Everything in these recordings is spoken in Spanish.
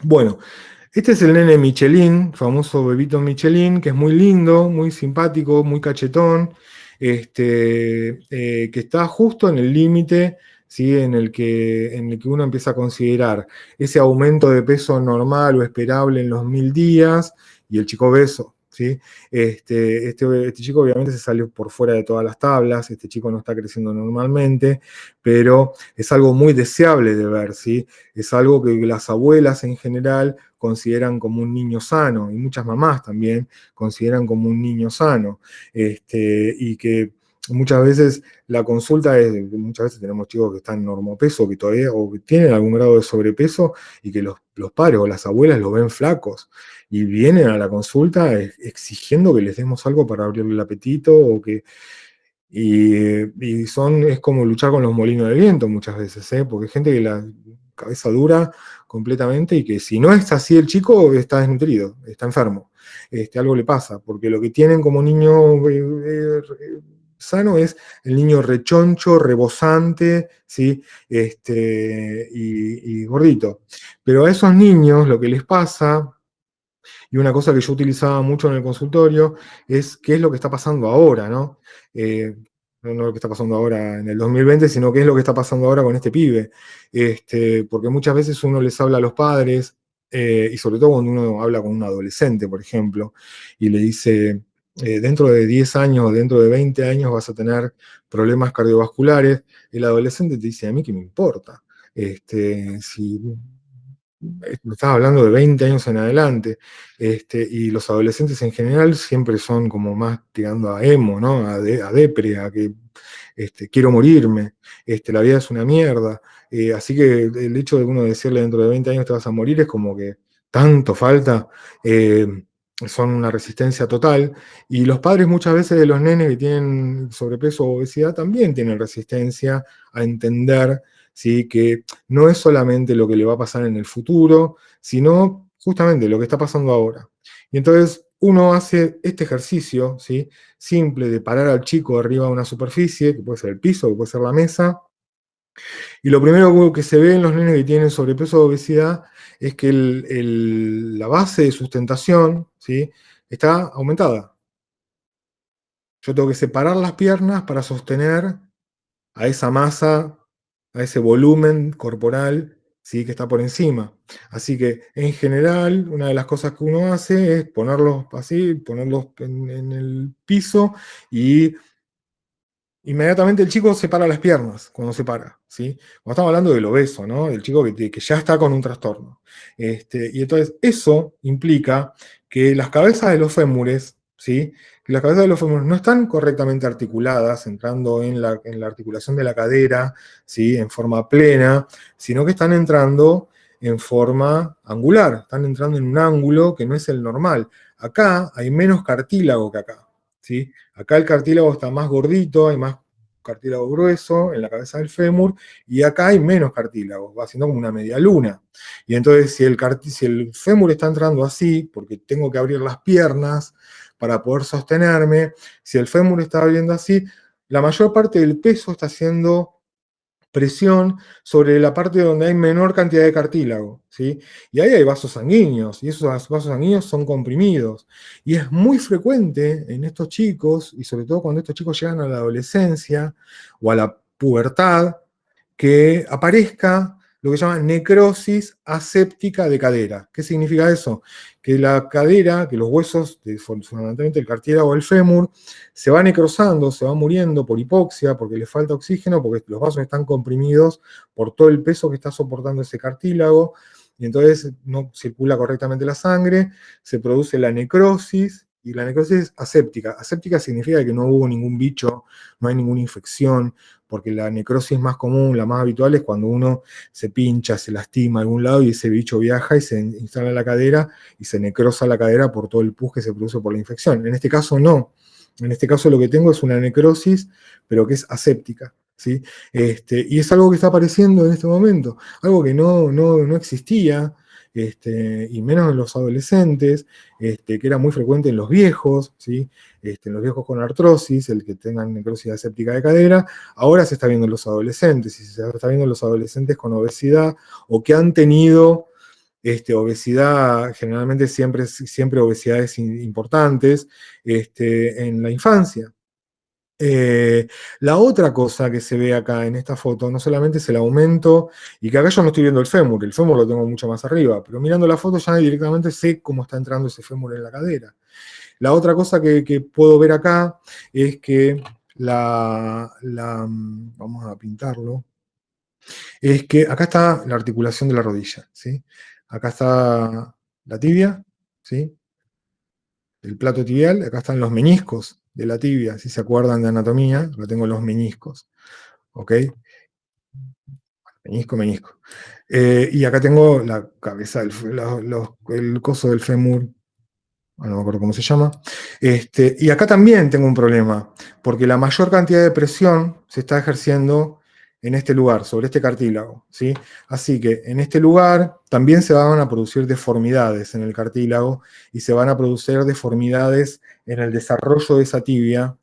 Bueno, este es el nene Michelin, famoso bebito Michelin, que es muy lindo, muy simpático, muy cachetón, que está justo en el límite, ¿sí? En el que uno empieza a considerar ese aumento de peso normal o esperable en los 1000 días y el chico obeso. ¿Sí? Este chico obviamente se salió por fuera de todas las tablas, este chico no está creciendo normalmente, pero es algo muy deseable de ver, ¿sí? Es algo que las abuelas en general consideran como un niño sano, y muchas mamás también consideran como un niño sano, y que muchas veces la consulta es, muchas veces tenemos chicos que están normopeso, que todavía, o que tienen algún grado de sobrepeso, y que los padres o las abuelas los ven flacos, y vienen a la consulta exigiendo que les demos algo para abrirle el apetito, es como luchar con los molinos de viento muchas veces, ¿eh? Porque hay gente que la cabeza dura completamente y que si no es así el chico, está desnutrido, está enfermo. Algo le pasa, porque lo que tienen como niño sano es el niño rechoncho, rebosante, ¿sí? Y gordito. Pero a esos niños lo que les pasa, y una cosa que yo utilizaba mucho en el consultorio es qué es lo que está pasando ahora, ¿no? Eh, no lo que está pasando ahora en el 2020, sino qué es lo que está pasando ahora con este pibe. Porque muchas veces uno les habla a los padres, y sobre todo cuando uno habla con un adolescente, por ejemplo, y le dice, dentro de 10 años, dentro de 20 años vas a tener problemas cardiovasculares, el adolescente te dice, a mí qué me importa. Si me estás hablando de 20 años en adelante, y los adolescentes en general siempre son como más tirando a emo, ¿no? A depre, a que quiero morirme, la vida es una mierda. Así que el hecho de uno decirle dentro de 20 años te vas a morir es como que tanto falta, eh, son una resistencia total. Y los padres muchas veces de los nenes que tienen sobrepeso o obesidad también tienen resistencia a entender, ¿sí? Que no es solamente lo que le va a pasar en el futuro, sino justamente lo que está pasando ahora. Y entonces uno hace este ejercicio, ¿sí? Simple de parar al chico arriba de una superficie, que puede ser el piso, que puede ser la mesa, y lo primero que se ve en los nenes que tienen sobrepeso o obesidad es que la base de sustentación, ¿sí? Está aumentada. Yo tengo que separar las piernas para sostener a esa masa, a ese volumen corporal, ¿sí? Que está por encima. Así que, en general, una de las cosas que uno hace es ponerlos así, ponerlos en el piso, y inmediatamente el chico separa las piernas cuando se para, ¿sí? Cuando estamos hablando del obeso, ¿no? Del chico que ya está con un trastorno. Y entonces eso implica que las cabezas de los fémures, ¿sí? Que las cabezas de los fémures no están correctamente articuladas, entrando en la articulación de la cadera, ¿sí? En forma plena, sino que están entrando en forma angular, están entrando en un ángulo que no es el normal. Acá hay menos cartílago que acá, ¿sí? Acá el cartílago está más gordito, hay más cartílago grueso en la cabeza del fémur, y acá hay menos cartílago, va haciendo como una media luna. Y entonces, si el fémur está entrando así, porque tengo que abrir las piernas para poder sostenerme, si el fémur está abriendo así, la mayor parte del peso está haciendo presión sobre la parte donde hay menor cantidad de cartílago, ¿sí? Y ahí hay vasos sanguíneos, y esos vasos sanguíneos son comprimidos. Y es muy frecuente en estos chicos, y sobre todo cuando estos chicos llegan a la adolescencia o a la pubertad, que aparezca lo que se llama necrosis aséptica de cadera. ¿Qué significa eso? Que la cadera, que los huesos, fundamentalmente el cartílago o el fémur, se va necrosando, se va muriendo por hipoxia, porque le falta oxígeno, porque los vasos están comprimidos por todo el peso que está soportando ese cartílago, y entonces no circula correctamente la sangre, se produce la necrosis, y la necrosis es aséptica. Aséptica significa que no hubo ningún bicho, no hay ninguna infección, porque la necrosis más común, la más habitual, es cuando uno se pincha, se lastima a algún lado y ese bicho viaja y se instala en la cadera y se necrosa la cadera por todo el pus que se produce por la infección. En este caso no. En este caso lo que tengo es una necrosis, pero que es aséptica, ¿sí? Y es algo que está apareciendo en este momento, algo que no existía, y menos en los adolescentes, que era muy frecuente en los viejos, ¿sí? En los viejos con artrosis, el que tengan necrosis aséptica de cadera. Ahora se está viendo en los adolescentes, y se está viendo en los adolescentes con obesidad o que han tenido obesidad, generalmente siempre obesidades importantes en la infancia. Eh, la otra cosa que se ve acá en esta foto no solamente es el aumento, y que acá yo no estoy viendo el fémur lo tengo mucho más arriba, pero mirando la foto ya directamente sé cómo está entrando ese fémur en la cadera. La otra cosa que puedo ver acá es que vamos a pintarlo, es que acá está la articulación de la rodilla, ¿sí? Acá está la tibia, ¿sí? El plato tibial, acá están los meniscos de la tibia, si se acuerdan de anatomía, acá tengo los meniscos, ¿ok? Menisco, menisco. Y acá tengo la cabeza, el coso del fémur, no me acuerdo cómo se llama. Y acá también tengo un problema, porque la mayor cantidad de presión se está ejerciendo en este lugar, sobre este cartílago, ¿sí? Así que en este lugar también se van a producir deformidades en el cartílago y se van a producir deformidades en el desarrollo de esa tibia,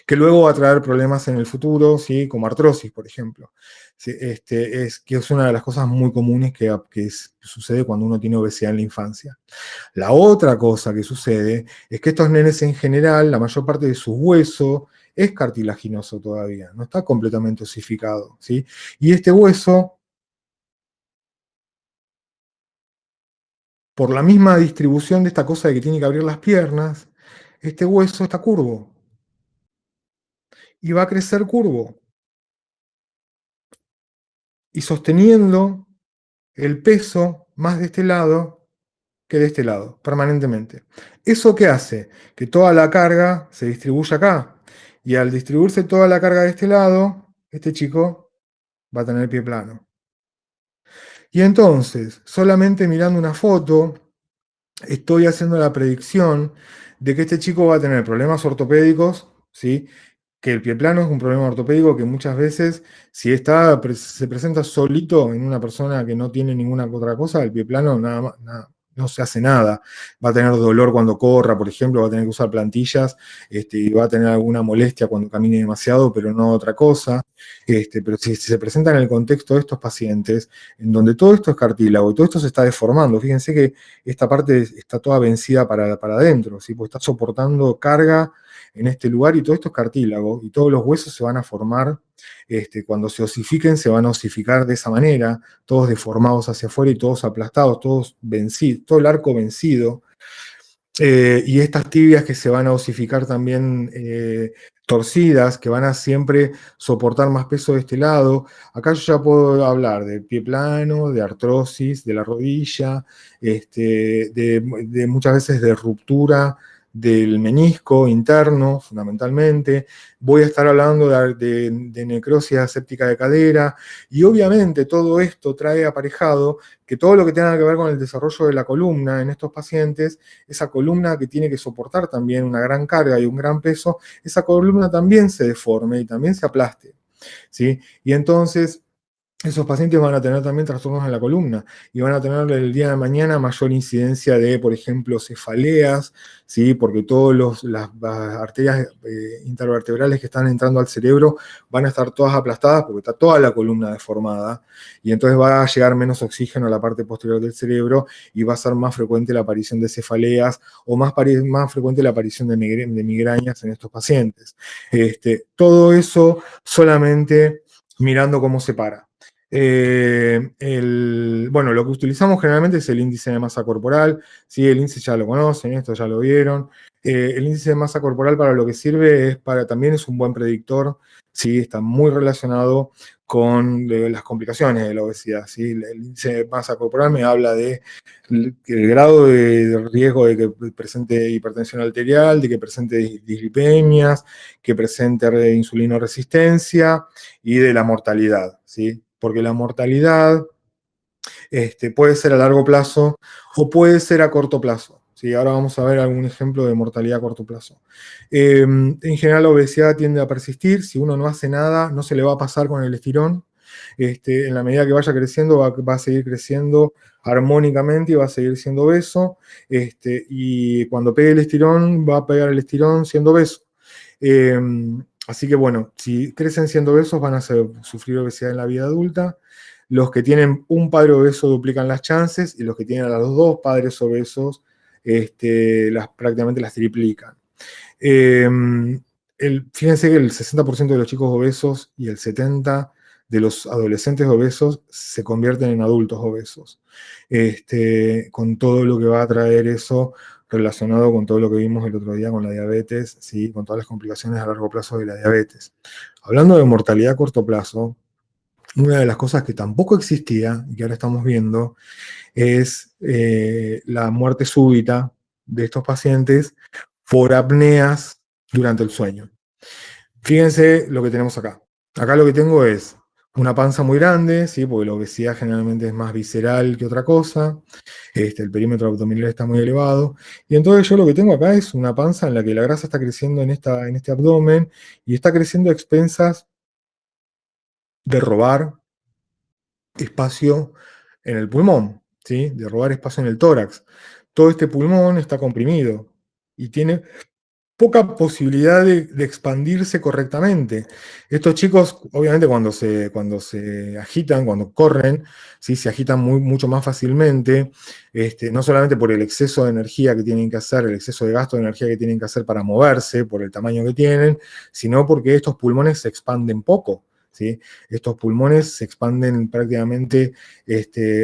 que luego va a traer problemas en el futuro, ¿sí? Como artrosis, por ejemplo. Sí, que es una de las cosas muy comunes que sucede cuando uno tiene obesidad en la infancia. La otra cosa que sucede es que estos nenes en general, la mayor parte de su hueso es cartilaginoso todavía, no está completamente osificado, ¿sí? Y este hueso, por la misma distribución de esta cosa de que tiene que abrir las piernas, este hueso está curvo y va a crecer curvo y sosteniendo el peso más de este lado que de este lado, permanentemente. ¿Eso qué hace? Que toda la carga se distribuye acá. Y al distribuirse toda la carga de este lado, este chico va a tener el pie plano. Y entonces, solamente mirando una foto, estoy haciendo la predicción de que este chico va a tener problemas ortopédicos, ¿sí? Que el pie plano es un problema ortopédico que muchas veces, si se presenta solito en una persona que no tiene ninguna otra cosa, el pie plano no se hace nada. Va a tener dolor cuando corra, por ejemplo, va a tener que usar plantillas, y va a tener alguna molestia cuando camine demasiado, pero no otra cosa. Pero si se presenta en el contexto de estos pacientes, en donde todo esto es cartílago y todo esto se está deformando, fíjense que esta parte está toda vencida para adentro, ¿sí? Porque está soportando carga en este lugar y todo esto es cartílago y todos los huesos se van a formar, cuando se osifiquen se van a osificar de esa manera, todos deformados hacia afuera y todos aplastados, todos vencidos, todo el arco vencido. Y estas tibias que se van a osificar también, torcidas, que van a siempre soportar más peso de este lado. Acá yo ya puedo hablar de pie plano, de artrosis, de la rodilla, de muchas veces de ruptura del menisco interno, fundamentalmente. Voy a estar hablando de necrosis aséptica de cadera, y obviamente todo esto trae aparejado que todo lo que tenga que ver con el desarrollo de la columna en estos pacientes, esa columna que tiene que soportar también una gran carga y un gran peso, esa columna también se deforme y también se aplaste, ¿sí? Y entonces esos pacientes van a tener también trastornos en la columna y van a tener el día de mañana mayor incidencia de, por ejemplo, cefaleas, ¿sí? Porque todas las arterias intervertebrales que están entrando al cerebro van a estar todas aplastadas porque está toda la columna deformada, y entonces va a llegar menos oxígeno a la parte posterior del cerebro y va a ser más frecuente la aparición de cefaleas o más frecuente la aparición de migrañas en estos pacientes. Todo eso solamente mirando cómo se para. Bueno, lo que utilizamos generalmente es el índice de masa corporal, ¿sí? El índice ya lo conocen, esto ya lo vieron. El índice de masa corporal para lo que sirve también es un buen predictor, ¿sí? Está muy relacionado con las complicaciones de la obesidad, ¿sí? El índice de masa corporal me habla de el grado de riesgo de que presente hipertensión arterial, de que presente dislipemias, que presente insulinoresistencia y de la mortalidad, ¿sí? Porque la mortalidad puede ser a largo plazo o puede ser a corto plazo, ¿sí? Ahora vamos a ver algún ejemplo de mortalidad a corto plazo. En general la obesidad tiende a persistir, si uno no hace nada, no se le va a pasar con el estirón. En la medida que vaya creciendo, va a seguir creciendo armónicamente y va a seguir siendo obeso, y cuando pegue el estirón, va a pegar el estirón siendo obeso. Así que bueno, si crecen siendo obesos van a sufrir obesidad en la vida adulta. los que tienen un padre obeso duplican las chances y los que tienen a los dos padres obesos prácticamente las triplican. Eh, Fíjense que el 60% de los chicos obesos y el 70% de los adolescentes obesos se convierten en adultos obesos, con todo lo que va a traer eso relacionado con todo lo que vimos el otro día con la diabetes, ¿sí? Con todas las complicaciones a largo plazo de la diabetes. Hablando de mortalidad a corto plazo, una de las cosas que tampoco existía y que ahora estamos viendo es la muerte súbita de estos pacientes por apneas durante el sueño. Fíjense lo que tenemos acá. Acá lo que tengo es una panza muy grande, ¿sí? Porque la obesidad generalmente es más visceral que otra cosa. El perímetro abdominal está muy elevado. Y entonces yo lo que tengo acá es una panza en la que la grasa está creciendo en este abdomen y está creciendo a expensas de robar espacio en el pulmón, ¿sí? De robar espacio en el tórax. Todo este pulmón está comprimido y tiene poca posibilidad de expandirse correctamente. Estos chicos, obviamente, cuando se agitan, cuando corren, ¿sí? Se agitan mucho más fácilmente, no solamente por el exceso de energía que tienen que hacer, el exceso de gasto de energía que tienen que hacer para moverse, por el tamaño que tienen, sino porque estos pulmones se expanden poco. ¿Sí? Estos pulmones se expanden prácticamente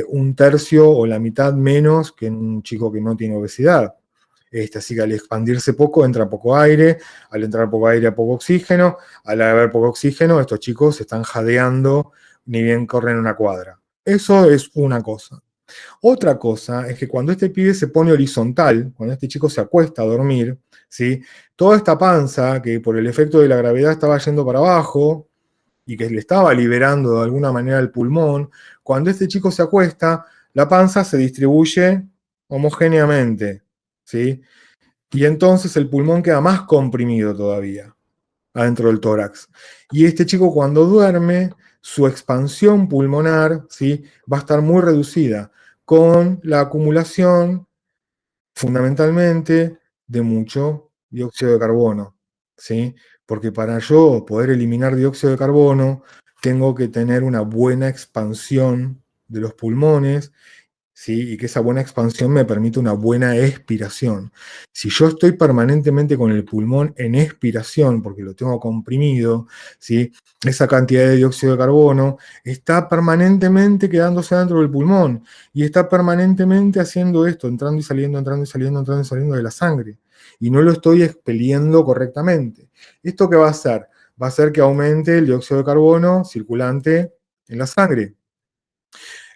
un tercio o la mitad menos que en un chico que no tiene obesidad. Así que al expandirse poco, entra poco aire, al entrar poco aire, poco oxígeno, al haber poco oxígeno, estos chicos se están jadeando, ni bien corren una cuadra. Eso es una cosa. Otra cosa es que cuando este pibe se pone horizontal, cuando este chico se acuesta a dormir, ¿sí? Toda esta panza, que por el efecto de la gravedad estaba yendo para abajo y que le estaba liberando de alguna manera el pulmón, cuando este chico se acuesta, la panza se distribuye homogéneamente, ¿sí? Y entonces el pulmón queda más comprimido todavía adentro del tórax. Y este chico cuando duerme, su expansión pulmonar, ¿sí? Va a estar muy reducida, con la acumulación fundamentalmente de mucho dióxido de carbono, ¿sí? Porque para yo poder eliminar dióxido de carbono, tengo que tener una buena expansión de los pulmones, ¿sí? Y que esa buena expansión me permite una buena expiración. Si yo estoy permanentemente con el pulmón en expiración, porque lo tengo comprimido, ¿sí? Esa cantidad de dióxido de carbono está permanentemente quedándose dentro del pulmón y está permanentemente haciendo esto, entrando y saliendo, entrando y saliendo, entrando y saliendo de la sangre. Y no lo estoy expeliendo correctamente. ¿Esto qué va a hacer? Va a hacer que aumente el dióxido de carbono circulante en la sangre.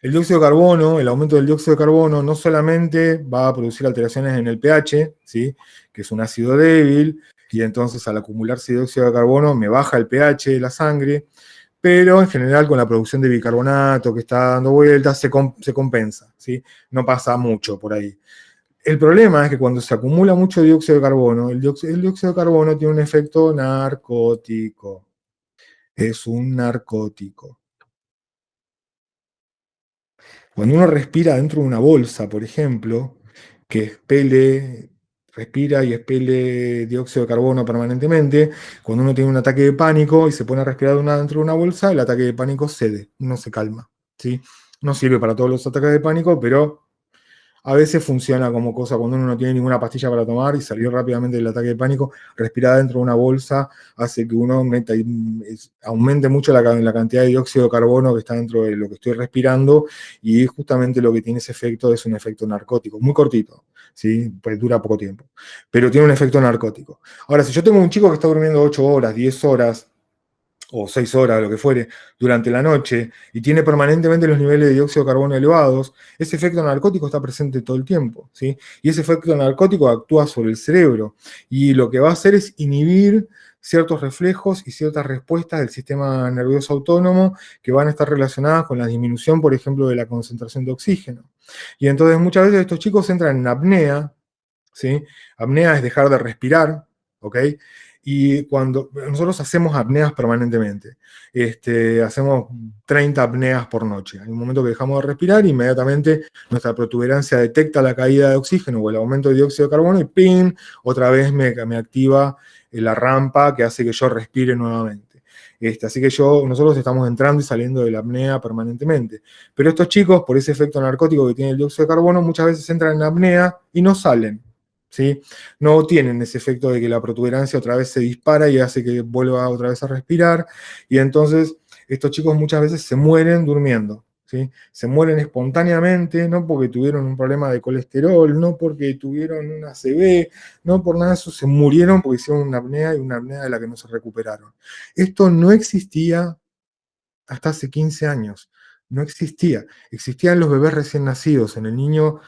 El dióxido de carbono, el aumento del dióxido de carbono, no solamente va a producir alteraciones en el pH, ¿sí? Que es un ácido débil, y entonces al acumularse dióxido de carbono me baja el pH de la sangre, pero en general con la producción de bicarbonato que está dando vueltas se compensa, ¿sí? No pasa mucho por ahí. El problema es que cuando se acumula mucho dióxido de carbono, el dióxido de carbono tiene un efecto narcótico. Es un narcótico. Cuando uno respira dentro de una bolsa, por ejemplo, respira y expele dióxido de carbono permanentemente, cuando uno tiene un ataque de pánico y se pone a respirar dentro de una bolsa, el ataque de pánico cede, no se calma, ¿sí? No sirve para todos los ataques de pánico, pero a veces funciona como cosa cuando uno no tiene ninguna pastilla para tomar y salió rápidamente del ataque de pánico, respirar dentro de una bolsa hace que uno aumente mucho la cantidad de dióxido de carbono que está dentro de lo que estoy respirando y justamente lo que tiene ese efecto es un efecto narcótico, muy cortito, ¿sí? Pues dura poco tiempo, pero tiene un efecto narcótico. Ahora, si yo tengo un chico que está durmiendo 8 horas, 10 horas, o 6 horas, lo que fuere, durante la noche, y tiene permanentemente los niveles de dióxido de carbono elevados, ese efecto narcótico está presente todo el tiempo, ¿sí? Y ese efecto narcótico actúa sobre el cerebro, y lo que va a hacer es inhibir ciertos reflejos y ciertas respuestas del sistema nervioso autónomo que van a estar relacionadas con la disminución, por ejemplo, de la concentración de oxígeno. Y entonces muchas veces estos chicos entran en apnea, ¿sí? Apnea es dejar de respirar, ¿ok? Y cuando nosotros hacemos apneas permanentemente, hacemos 30 apneas por noche. Hay un momento que dejamos de respirar, inmediatamente nuestra protuberancia detecta la caída de oxígeno o el aumento de dióxido de carbono y ¡pim! Otra vez me activa la rampa que hace que yo respire nuevamente. Así que nosotros estamos entrando y saliendo de la apnea permanentemente. Pero estos chicos, por ese efecto narcótico que tiene el dióxido de carbono, muchas veces entran en apnea y no salen. ¿Sí? No tienen ese efecto de que la protuberancia otra vez se dispara y hace que vuelva otra vez a respirar. Y entonces estos chicos muchas veces se mueren durmiendo. ¿Sí? Se mueren espontáneamente, no porque tuvieron un problema de colesterol, no porque tuvieron una ACV, no por nada de eso, se murieron porque hicieron una apnea y una apnea de la que no se recuperaron. Esto no existía hasta hace 15 años, no existía. Existían los bebés recién nacidos, en el niño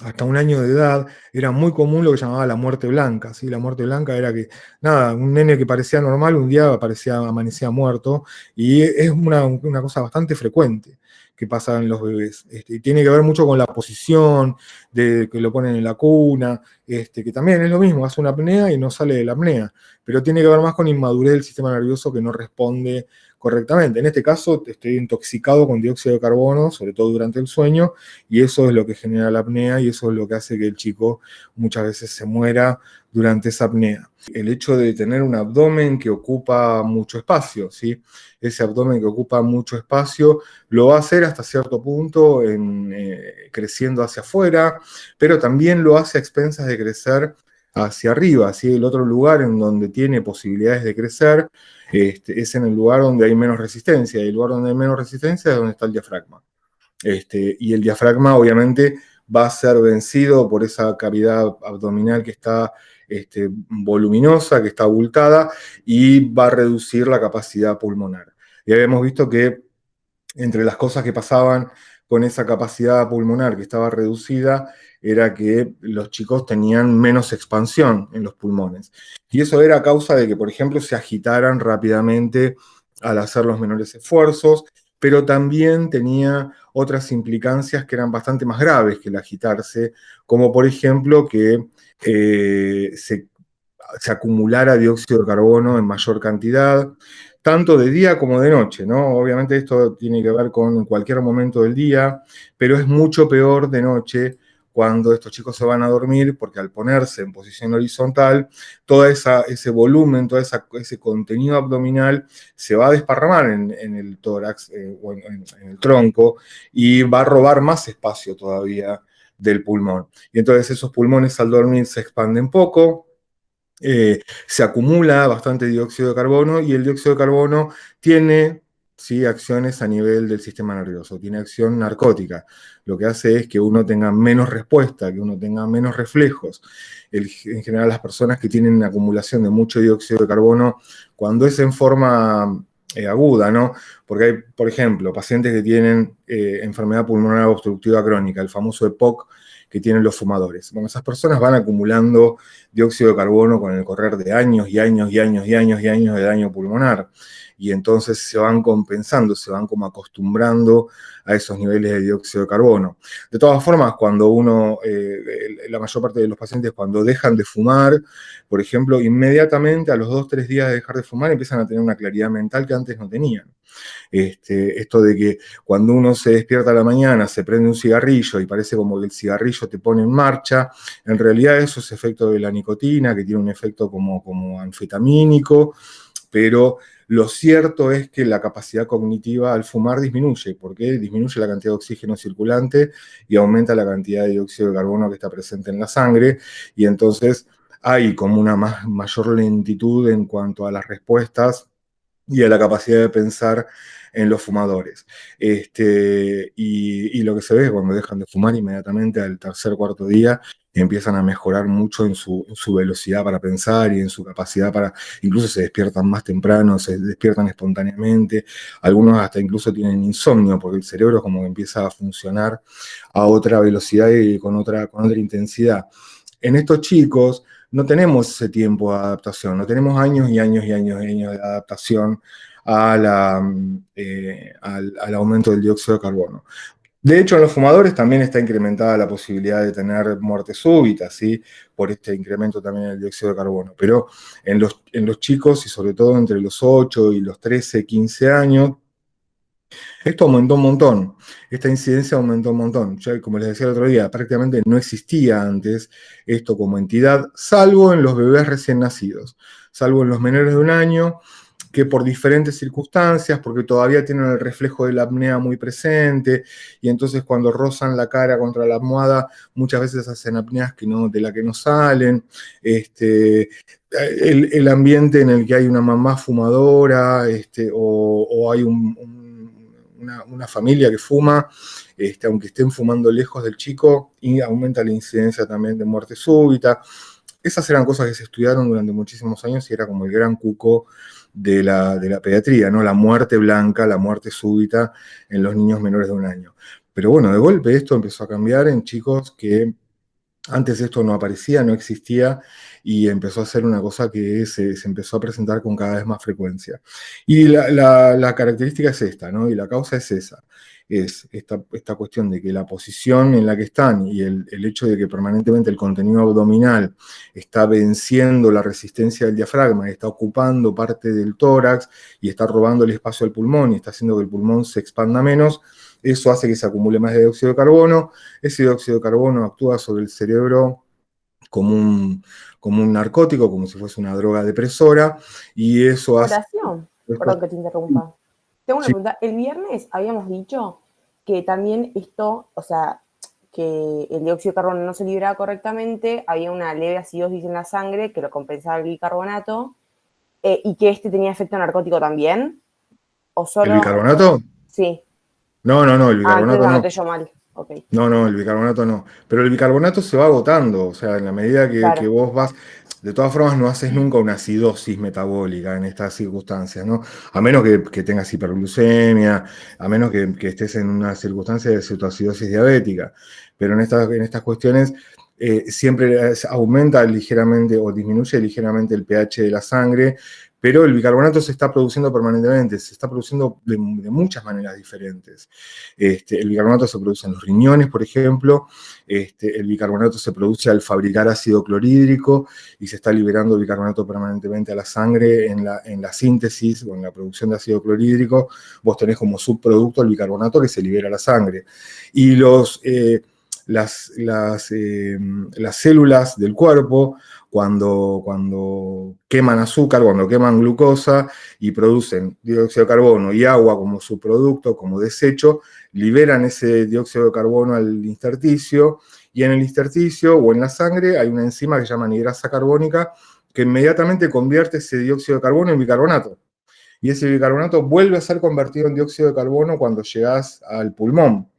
hasta un año de edad, era muy común lo que llamaba la muerte blanca. ¿Sí? La muerte blanca era que, nada, un nene que parecía normal, un día amanecía muerto, y es una cosa bastante frecuente que pasa en los bebés. Y tiene que ver mucho con la posición, de que lo ponen en la cuna, que también es lo mismo, hace una apnea y no sale de la apnea, pero tiene que ver más con inmadurez del sistema nervioso que no responde correctamente. En este caso, estoy intoxicado con dióxido de carbono, sobre todo durante el sueño, y eso es lo que genera la apnea y eso es lo que hace que el chico muchas veces se muera durante esa apnea. El hecho de tener un abdomen que ocupa mucho espacio, ¿sí? Ese abdomen que ocupa mucho espacio lo va a hacer hasta cierto punto creciendo hacia afuera, pero también lo hace a expensas de crecer hacia arriba, ¿sí? El otro lugar en donde tiene posibilidades de crecer es en el lugar donde hay menos resistencia, y el lugar donde hay menos resistencia es donde está el diafragma. Y el diafragma obviamente va a ser vencido por esa cavidad abdominal que está voluminosa, que está abultada, y va a reducir la capacidad pulmonar. Y habíamos visto que entre las cosas que pasaban con esa capacidad pulmonar que estaba reducida, era que los chicos tenían menos expansión en los pulmones. Y eso era a causa de que, por ejemplo, se agitaran rápidamente al hacer los menores esfuerzos, pero también tenía otras implicancias que eran bastante más graves que el agitarse, como por ejemplo que se acumulara dióxido de carbono en mayor cantidad, tanto de día como de noche, ¿no? Obviamente esto tiene que ver con cualquier momento del día, pero es mucho peor de noche cuando estos chicos se van a dormir, porque al ponerse en posición horizontal, ese volumen, ese contenido abdominal se va a desparramar en el tórax o en el tronco, y va a robar más espacio todavía del pulmón. Y entonces esos pulmones al dormir se expanden poco, se acumula bastante dióxido de carbono, y el dióxido de carbono tiene, ¿sí?, acciones a nivel del sistema nervioso, tiene acción narcótica. Lo que hace es que uno tenga menos respuesta, que uno tenga menos reflejos. En general, las personas que tienen acumulación de mucho dióxido de carbono, cuando es en forma aguda, ¿no? Porque hay, por ejemplo, pacientes que tienen enfermedad pulmonar obstructiva crónica, el famoso EPOC que tienen los fumadores. Bueno, esas personas van acumulando dióxido de carbono con el correr de años y años y años y años y años de daño pulmonar. Y entonces se van compensando, se van como acostumbrando a esos niveles de dióxido de carbono. De todas formas, cuando la mayor parte de los pacientes, cuando dejan de fumar, por ejemplo, inmediatamente a los 2 o 3 días de dejar de fumar empiezan a tener una claridad mental que antes no tenían. Esto de que cuando uno se despierta a la mañana, se prende un cigarrillo y parece como que el cigarrillo te pone en marcha, en realidad eso es efecto de la nicotina, que tiene un efecto como anfetamínico, pero lo cierto es que la capacidad cognitiva al fumar disminuye, porque disminuye la cantidad de oxígeno circulante y aumenta la cantidad de dióxido de carbono que está presente en la sangre, y entonces hay como una mayor lentitud en cuanto a las respuestas y a la capacidad de pensar en los fumadores. Y lo que se ve es que cuando dejan de fumar, inmediatamente al tercer o cuarto día empiezan a mejorar mucho en su velocidad para pensar y en su capacidad para, incluso se despiertan más temprano, se despiertan espontáneamente, algunos hasta incluso tienen insomnio, porque el cerebro como que empieza a funcionar a otra velocidad y con otra intensidad. En estos chicos no tenemos ese tiempo de adaptación, no tenemos años y años y años y años de adaptación al aumento del dióxido de carbono. De hecho, en los fumadores también está incrementada la posibilidad de tener muerte súbita, ¿sí? Por este incremento también del dióxido de carbono. Pero en los chicos, y sobre todo entre los 8 y los 13, 15 años, esto aumentó un montón, esta incidencia aumentó un montón. Ya, como les decía el otro día, prácticamente no existía antes esto como entidad, salvo en los bebés recién nacidos, salvo en los menores de un año. que por diferentes circunstancias, porque todavía tienen el reflejo de la apnea muy presente, y entonces cuando rozan la cara contra la almohada, muchas veces hacen apneas de la que no salen. El ambiente en el que hay una mamá fumadora, o hay una familia que fuma, aunque estén fumando lejos del chico, y aumenta la incidencia también de muerte súbita. Esas eran cosas que se estudiaron durante muchísimos años y era como el gran cuco de la pediatría, ¿no? La muerte blanca, la muerte súbita en los niños menores de 1 año. Pero bueno, de golpe esto empezó a cambiar en chicos que antes esto no aparecía, no existía, y empezó a ser una cosa que se empezó a presentar con cada vez más frecuencia. Y la característica es esta, ¿no? Y la causa es esa. Es esta cuestión de que la posición en la que están y el hecho de que permanentemente el contenido abdominal está venciendo la resistencia del diafragma, está ocupando parte del tórax y está robando el espacio al pulmón y está haciendo que el pulmón se expanda menos, eso hace que se acumule más dióxido de carbono. Ese dióxido de carbono actúa sobre el cerebro como un narcótico, como si fuese una droga depresora, y eso hace... Horacio, perdón que te interrumpa. Tengo una Sí, pregunta. El viernes habíamos dicho que también esto, o sea, que el dióxido de carbono no se liberaba correctamente, había una leve acidosis en la sangre que lo compensaba el bicarbonato, y que este tenía efecto narcótico también, o ¿el solo... bicarbonato? Sí. No, no, no, el Ah, entonces bicarbonato lo no. anoté yo mal. Ok, No, no, el bicarbonato no. Pero el bicarbonato se va agotando, o sea, en la medida que claro. vos vas, de todas formas no haces nunca una acidosis metabólica en estas circunstancias, ¿no? A menos que tengas hiperglucemia, a menos que estés en una circunstancia de cetoacidosis diabética. Pero en estas cuestiones siempre aumenta ligeramente o disminuye ligeramente el pH de la sangre, pero el bicarbonato se está produciendo permanentemente, se está produciendo de muchas maneras diferentes. El bicarbonato se produce en los riñones, por ejemplo. El bicarbonato se produce al fabricar ácido clorhídrico y se está liberando bicarbonato permanentemente a la sangre en la síntesis o en la producción de ácido clorhídrico. Vos tenés como subproducto el bicarbonato que se libera a la sangre. Y las células del cuerpo, cuando queman azúcar, cuando queman glucosa y producen dióxido de carbono y agua como subproducto, como desecho, liberan ese dióxido de carbono al intersticio, y en el intersticio o en la sangre hay una enzima que se llama anhidrasa carbónica que inmediatamente convierte ese dióxido de carbono en bicarbonato. Y ese bicarbonato vuelve a ser convertido en dióxido de carbono cuando llegas al pulmón,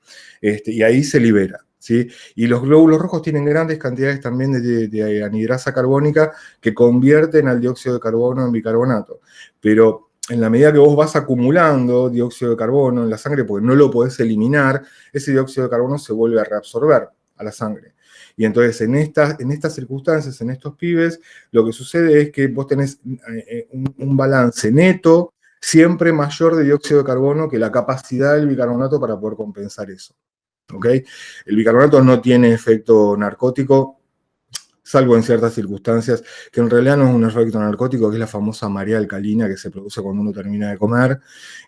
y ahí se libera. ¿Sí? Y los glóbulos rojos tienen grandes cantidades también de anhidrasa carbónica que convierten al dióxido de carbono en bicarbonato. Pero en la medida que vos vas acumulando dióxido de carbono en la sangre, porque no lo podés eliminar, ese dióxido de carbono se vuelve a reabsorber a la sangre. Y entonces en estas circunstancias, en estos pibes, lo que sucede es que vos tenés un balance neto siempre mayor de dióxido de carbono que la capacidad del bicarbonato para poder compensar eso. ¿Okay? El bicarbonato no tiene efecto narcótico, salvo en ciertas circunstancias, que en realidad no es un efecto narcótico, que es la famosa marea alcalina que se produce cuando uno termina de comer,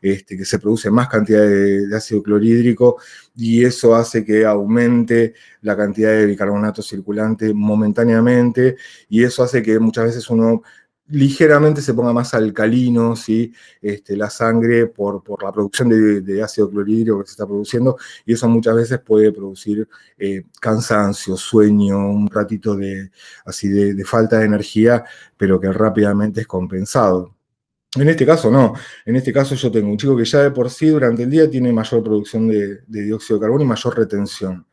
que se produce más cantidad de ácido clorhídrico, y eso hace que aumente la cantidad de bicarbonato circulante momentáneamente, y eso hace que muchas veces uno ligeramente se ponga más alcalino, ¿sí? La sangre por la producción de ácido clorhídrico que se está produciendo, y eso muchas veces puede producir cansancio, sueño, un ratito así de falta de energía, pero que rápidamente es compensado. En este caso no, en este caso yo tengo un chico que ya de por sí durante el día tiene mayor producción de dióxido de carbono y mayor retención.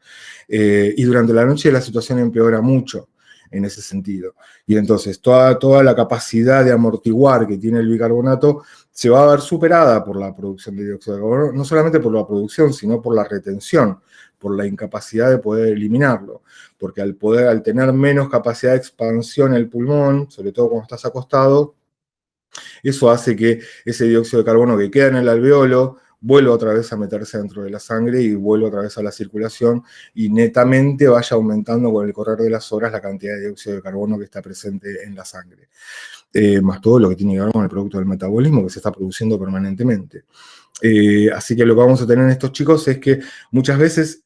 Y durante la noche la situación empeora mucho en ese sentido. Y entonces toda la capacidad de amortiguar que tiene el bicarbonato se va a ver superada por la producción de dióxido de carbono, no solamente por la producción, sino por la retención, por la incapacidad de poder eliminarlo. Porque al tener menos capacidad de expansión el pulmón, sobre todo cuando estás acostado, eso hace que ese dióxido de carbono que queda en el alveolo vuelva otra vez a meterse dentro de la sangre y vuelva otra vez a la circulación, y netamente vaya aumentando con el correr de las horas la cantidad de dióxido de carbono que está presente en la sangre. Más todo lo que tiene que ver con el producto del metabolismo que se está produciendo permanentemente. Así que lo que vamos a tener en estos chicos es que muchas veces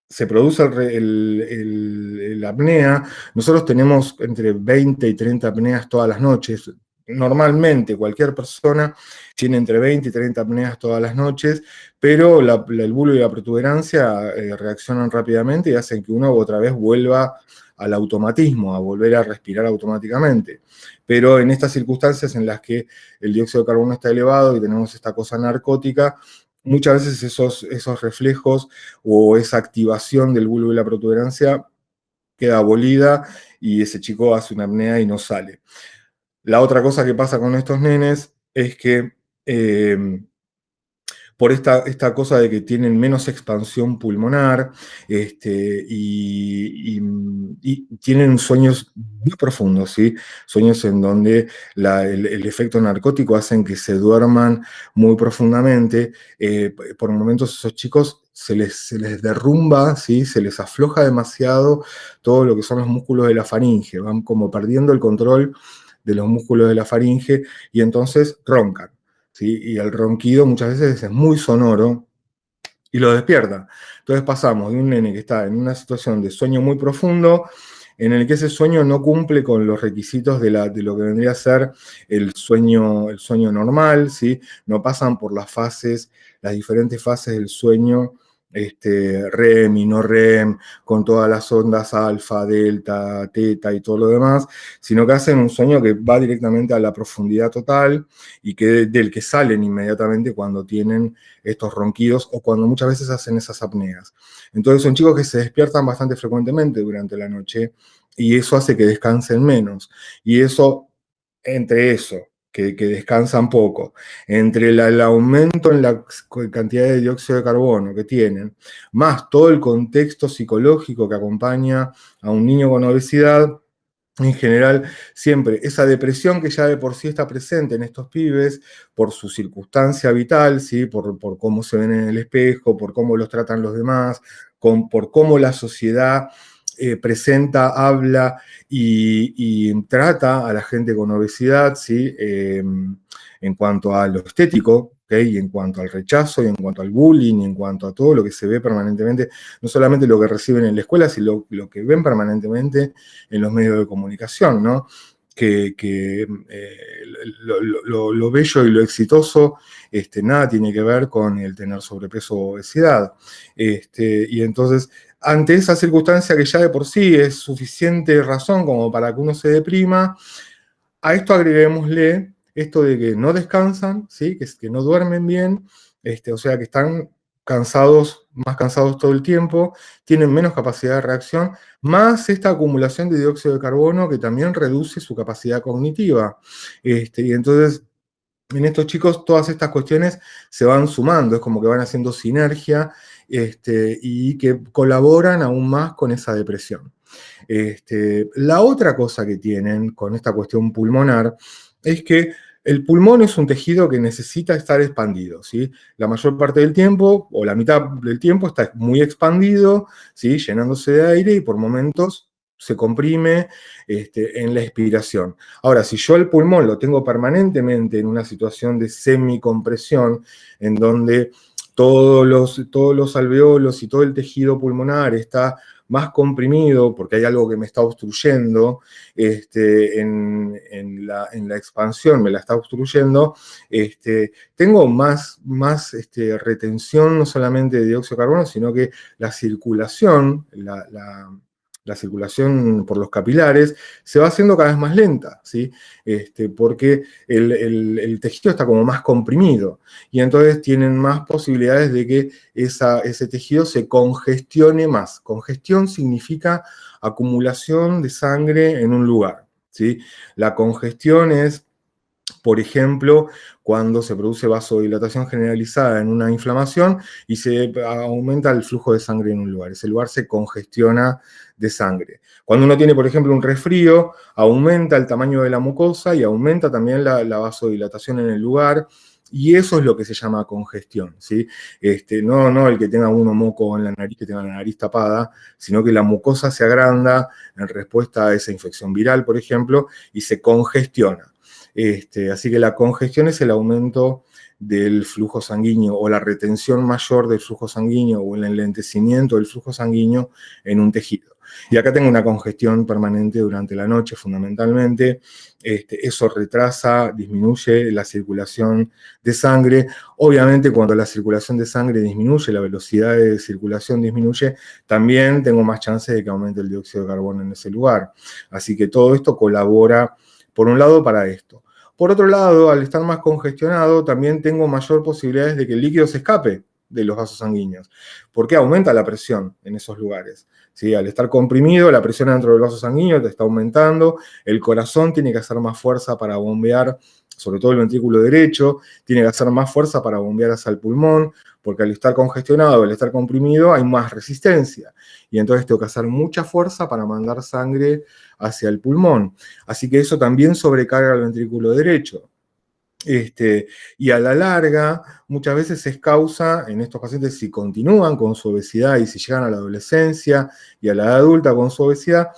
se produce la apnea. Nosotros tenemos entre 20 y 30 apneas todas las noches. normalmente cualquier persona tiene entre 20 y 30 apneas todas las noches, pero el bulo y la protuberancia reaccionan rápidamente y hacen que una u otra vez vuelva al automatismo, a volver a respirar automáticamente. Pero en estas circunstancias en las que el dióxido de carbono está elevado y tenemos esta cosa narcótica, muchas veces esos reflejos o esa activación del bulbo y la protuberancia queda abolida y ese chico hace una apnea y no sale. La otra cosa que pasa con estos nenes es que por esta cosa de que tienen menos expansión pulmonar y tienen sueños muy profundos, ¿sí? Sueños en donde el efecto narcótico hacen que se duerman muy profundamente. Por momentos esos chicos se les derrumba, ¿sí? Se les afloja demasiado todo lo que son los músculos de la faringe, van como perdiendo el control de los músculos de la faringe y entonces roncan. ¿Sí? Y el ronquido muchas veces es muy sonoro y lo despierta. Entonces pasamos de un nene que está en una situación de sueño muy profundo, en el que ese sueño no cumple con los requisitos de lo que vendría a ser el sueño normal, ¿sí? No pasan por las diferentes fases del sueño, REM y no REM, con todas las ondas alfa, delta, teta y todo lo demás, sino que hacen un sueño que va directamente a la profundidad total y del que salen inmediatamente cuando tienen estos ronquidos o cuando muchas veces hacen esas apneas. Entonces son chicos que se despiertan bastante frecuentemente durante la noche y eso hace que descansen menos. Y entre eso, que descansan poco, entre el aumento en la cantidad de dióxido de carbono que tienen, más todo el contexto psicológico que acompaña a un niño con obesidad, en general, siempre esa depresión que ya de por sí está presente en estos pibes, por su circunstancia vital, ¿sí? por cómo se ven en el espejo, por cómo los tratan los demás, por cómo la sociedad presenta, habla y trata a la gente con obesidad, ¿sí? En cuanto a lo estético, ¿okay? Y en cuanto al rechazo, y en cuanto al bullying, y en cuanto a todo lo que se ve permanentemente, no solamente lo que reciben en la escuela, sino lo que ven permanentemente en los medios de comunicación, ¿no? Lo bello y lo exitoso nada tiene que ver con el tener sobrepeso o obesidad. Y entonces, ante esa circunstancia que ya de por sí es suficiente razón como para que uno se deprima, a esto agreguémosle esto de que no descansan, ¿sí? que no duermen bien, o sea que están cansados, más cansados todo el tiempo, tienen menos capacidad de reacción, más esta acumulación de dióxido de carbono que también reduce su capacidad cognitiva. Y entonces, en estos chicos todas estas cuestiones se van sumando, es como que van haciendo sinergia y que colaboran aún más con esa depresión. La otra cosa que tienen con esta cuestión pulmonar es que el pulmón es un tejido que necesita estar expandido, ¿sí? La mayor parte del tiempo, o la mitad del tiempo, está muy expandido, ¿sí? Llenándose de aire y por momentos se comprime en la expiración. Ahora, si yo el pulmón lo tengo permanentemente en una situación de semicompresión, en donde todos los alveolos y todo el tejido pulmonar está más comprimido porque hay algo que me está obstruyendo en la expansión, me la está obstruyendo, tengo más retención no solamente de dióxido de carbono, sino que la circulación, la circulación por los capilares se va haciendo cada vez más lenta, ¿sí? Porque el tejido está como más comprimido y entonces tienen más posibilidades de que ese tejido se congestione más. Congestión significa acumulación de sangre en un lugar, ¿sí? La congestión es, por ejemplo, cuando se produce vasodilatación generalizada en una inflamación y se aumenta el flujo de sangre en un lugar. Ese lugar se congestiona de sangre. Cuando uno tiene, por ejemplo, un resfrío, aumenta el tamaño de la mucosa y aumenta también la vasodilatación en el lugar. Y eso es lo que se llama congestión, ¿sí? No el que tenga uno moco en la nariz, que tenga la nariz tapada, sino que la mucosa se agranda en respuesta a esa infección viral, por ejemplo, y se congestiona. Así que la congestión es el aumento del flujo sanguíneo o la retención mayor del flujo sanguíneo o el enlentecimiento del flujo sanguíneo en un tejido. Y acá tengo una congestión permanente durante la noche, fundamentalmente. Eso retrasa, disminuye la circulación de sangre. Obviamente, cuando la circulación de sangre disminuye, la velocidad de circulación disminuye, también tengo más chances de que aumente el dióxido de carbono en ese lugar. Así que todo esto colabora, por un lado, para esto. Por otro lado, al estar más congestionado, también tengo mayor posibilidades de que el líquido se escape de los vasos sanguíneos, porque aumenta la presión en esos lugares. ¿Sí? Al estar comprimido, la presión dentro del vaso sanguíneo te está aumentando, el corazón tiene que hacer más fuerza para bombear, sobre todo el ventrículo derecho, tiene que hacer más fuerza para bombear hacia el pulmón, porque al estar congestionado, al estar comprimido, hay más resistencia. Y entonces tengo que hacer mucha fuerza para mandar sangre hacia el pulmón. Así que eso también sobrecarga el ventrículo derecho. Y a la larga, muchas veces es causa, en estos pacientes, si continúan con su obesidad y si llegan a la adolescencia y a la edad adulta con su obesidad,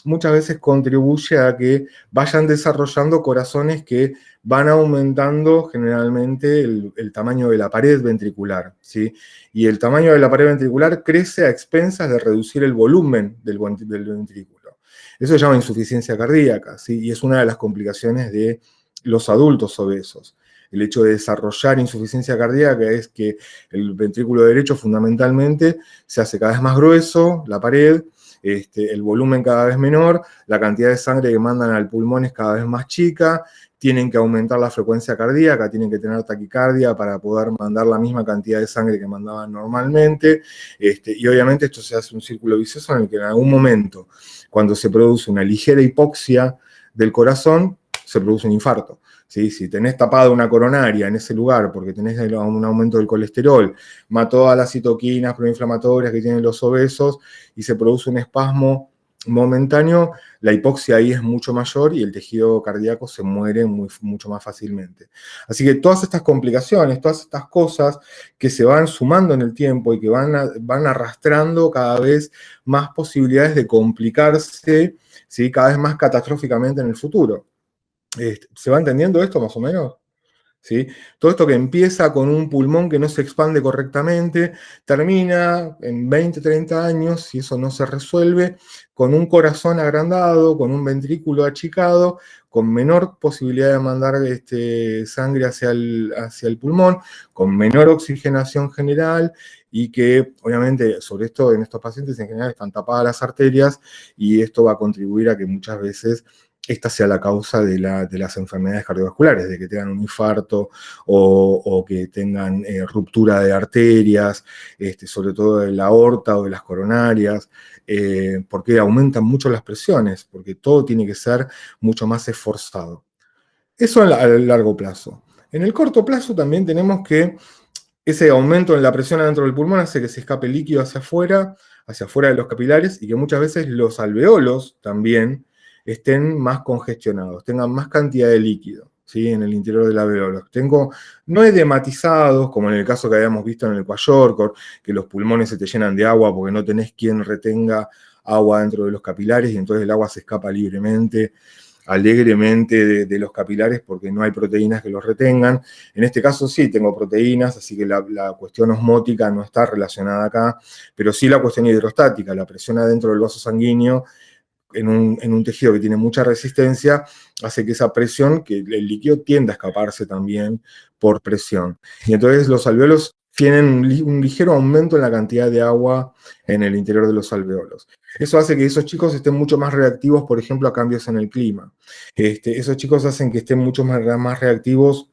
muchas veces contribuye a que vayan desarrollando corazones que van aumentando generalmente el tamaño de la pared ventricular, ¿sí? Y el tamaño de la pared ventricular crece a expensas de reducir el volumen del ventrículo. Eso se llama insuficiencia cardíaca, ¿sí? Y es una de las complicaciones de los adultos obesos. El hecho de desarrollar insuficiencia cardíaca es que el ventrículo derecho fundamentalmente se hace cada vez más grueso, la pared, el volumen cada vez menor, la cantidad de sangre que mandan al pulmón es cada vez más chica, tienen que aumentar la frecuencia cardíaca, tienen que tener taquicardia para poder mandar la misma cantidad de sangre que mandaban normalmente, y obviamente esto se hace un círculo vicioso en el que en algún momento, cuando se produce una ligera hipoxia del corazón, se produce un infarto. ¿Sí? Si tenés tapada una coronaria en ese lugar porque tenés un aumento del colesterol, mató todas las citoquinas proinflamatorias que tienen los obesos y se produce un espasmo momentáneo, la hipoxia ahí es mucho mayor y el tejido cardíaco se muere mucho más fácilmente. Así que todas estas complicaciones, todas estas cosas que se van sumando en el tiempo y que van arrastrando cada vez más posibilidades de complicarse, ¿sí? Cada vez más catastróficamente en el futuro. ¿Se va entendiendo esto más o menos? ¿Sí? Todo esto que empieza con un pulmón que no se expande correctamente, termina en 20, 30 años, si eso no se resuelve, con un corazón agrandado, con un ventrículo achicado, con menor posibilidad de mandar sangre hacia el pulmón, con menor oxigenación general, y que obviamente sobre esto en estos pacientes en general están tapadas las arterias, y esto va a contribuir a que muchas veces esta sea la causa de las enfermedades cardiovasculares, de que tengan un infarto o que tengan ruptura de arterias, sobre todo de la aorta o de las coronarias, porque aumentan mucho las presiones, porque todo tiene que ser mucho más esforzado. Eso a largo plazo. En el corto plazo también tenemos que ese aumento en la presión adentro del pulmón hace que se escape líquido hacia afuera de los capilares, y que muchas veces los alveolos también estén más congestionados, tengan más cantidad de líquido, ¿sí? En el interior del alveolo. No edematizados, como en el caso que habíamos visto en el Kwajorkor, que los pulmones se te llenan de agua porque no tenés quien retenga agua dentro de los capilares y entonces el agua se escapa libremente, alegremente de los capilares porque no hay proteínas que los retengan. En este caso sí tengo proteínas, así que la cuestión osmótica no está relacionada acá, pero sí la cuestión hidrostática, la presión adentro del vaso sanguíneo en un tejido que tiene mucha resistencia, hace que esa presión, que el líquido tienda a escaparse también por presión. Y entonces los alveolos tienen un ligero aumento en la cantidad de agua en el interior de los alveolos. Eso hace que esos chicos estén mucho más reactivos, por ejemplo, a cambios en el clima. Esos chicos hacen que estén mucho más reactivos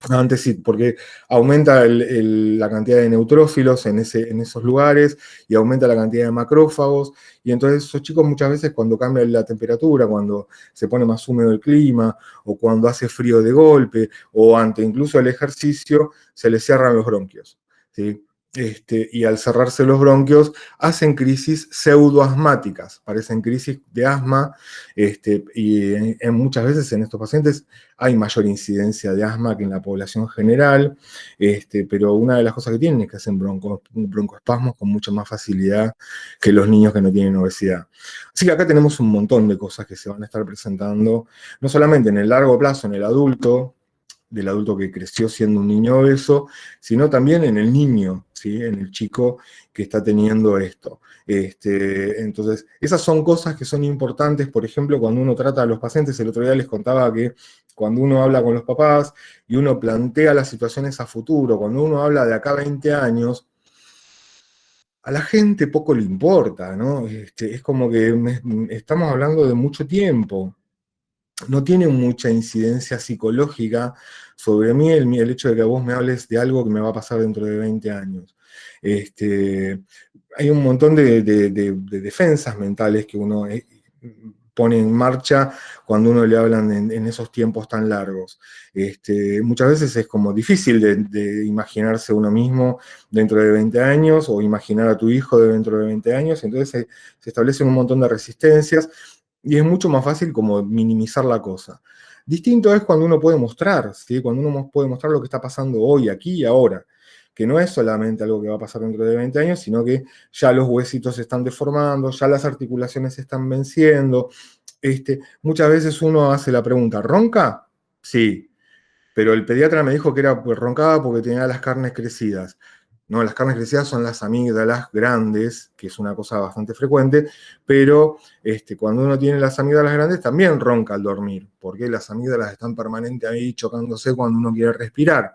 antes sí, porque aumenta la cantidad de neutrófilos en esos lugares y aumenta la cantidad de macrófagos. Y entonces esos chicos muchas veces cuando cambia la temperatura, cuando se pone más húmedo el clima, o cuando hace frío de golpe, o ante incluso el ejercicio, se les cierran los bronquios, ¿sí? Y al cerrarse los bronquios hacen crisis pseudoasmáticas, parecen crisis de asma, y muchas veces en estos pacientes hay mayor incidencia de asma que en la población general, pero una de las cosas que tienen es que hacen broncoespasmos con mucha más facilidad que los niños que no tienen obesidad. Así que acá tenemos un montón de cosas que se van a estar presentando, no solamente en el largo plazo, en el adulto, del adulto que creció siendo un niño obeso, sino también en el niño, ¿sí? En el chico que está teniendo esto. Entonces, esas son cosas que son importantes, por ejemplo, cuando uno trata a los pacientes. El otro día les contaba que cuando uno habla con los papás y uno plantea las situaciones a futuro, cuando uno habla de acá a 20 años, a la gente poco le importa, ¿no? Es como que estamos hablando de mucho tiempo. No tiene mucha incidencia psicológica sobre mí el hecho de que vos me hables de algo que me va a pasar dentro de 20 años. Hay un montón de defensas mentales que uno pone en marcha cuando uno le hablan en esos tiempos tan largos. Muchas veces es como difícil de imaginarse uno mismo dentro de 20 años o imaginar a tu hijo dentro de 20 años, entonces se establecen un montón de resistencias y es mucho más fácil como minimizar la cosa. Distinto es cuando uno puede mostrar, ¿sí? Cuando uno puede mostrar lo que está pasando hoy, aquí y ahora, que no es solamente algo que va a pasar dentro de 20 años, sino que ya los huesitos se están deformando, ya las articulaciones se están venciendo. Muchas veces uno hace la pregunta, ¿ronca? Sí, pero el pediatra me dijo que era, pues, roncaba porque tenía las carnes crecidas. No, las carnes crecidas son las amígdalas grandes, que es una cosa bastante frecuente, pero cuando uno tiene las amígdalas grandes también ronca al dormir, porque las amígdalas están permanente ahí chocándose cuando uno quiere respirar.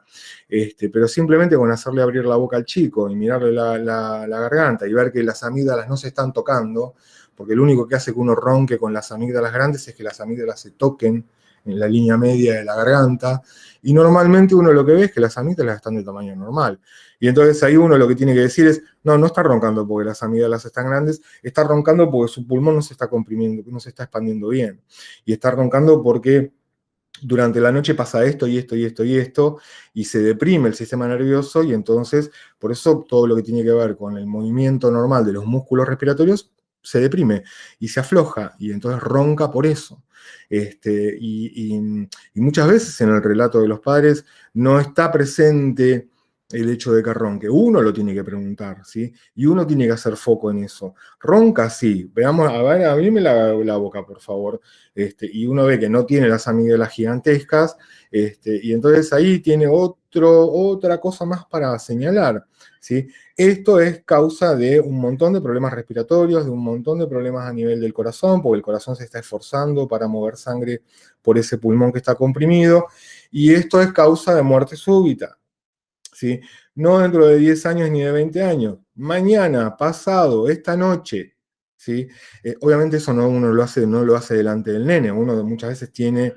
Pero simplemente con hacerle abrir la boca al chico y mirarle la garganta y ver que las amígdalas no se están tocando, porque lo único que hace que uno ronque con las amígdalas grandes es que las amígdalas se toquen en la línea media de la garganta, y normalmente uno lo que ve es que las amígdalas están de tamaño normal. Y entonces ahí uno lo que tiene que decir es, no, no está roncando porque las amígdalas están grandes, está roncando porque su pulmón no se está comprimiendo, no se está expandiendo bien. Y está roncando porque durante la noche pasa esto y esto y esto y esto, y se deprime el sistema nervioso, y entonces, por eso todo lo que tiene que ver con el movimiento normal de los músculos respiratorios se deprime y se afloja, y entonces ronca por eso. Y muchas veces en el relato de los padres no está presente el hecho de que ronque. Uno lo tiene que preguntar, ¿sí? Y uno tiene que hacer foco en eso. Ronca, sí. Veamos, a ver, abrime la boca, por favor. Y uno ve que no tiene las amígdalas gigantescas, y entonces ahí tiene otra cosa más para señalar, ¿sí? Esto es causa de un montón de problemas respiratorios, de un montón de problemas a nivel del corazón, porque el corazón se está esforzando para mover sangre por ese pulmón que está comprimido, y esto es causa de muerte súbita, ¿sí? No dentro de 10 años ni de 20 años, mañana, pasado, esta noche, ¿sí? Obviamente eso uno no lo hace delante del nene, uno muchas veces tiene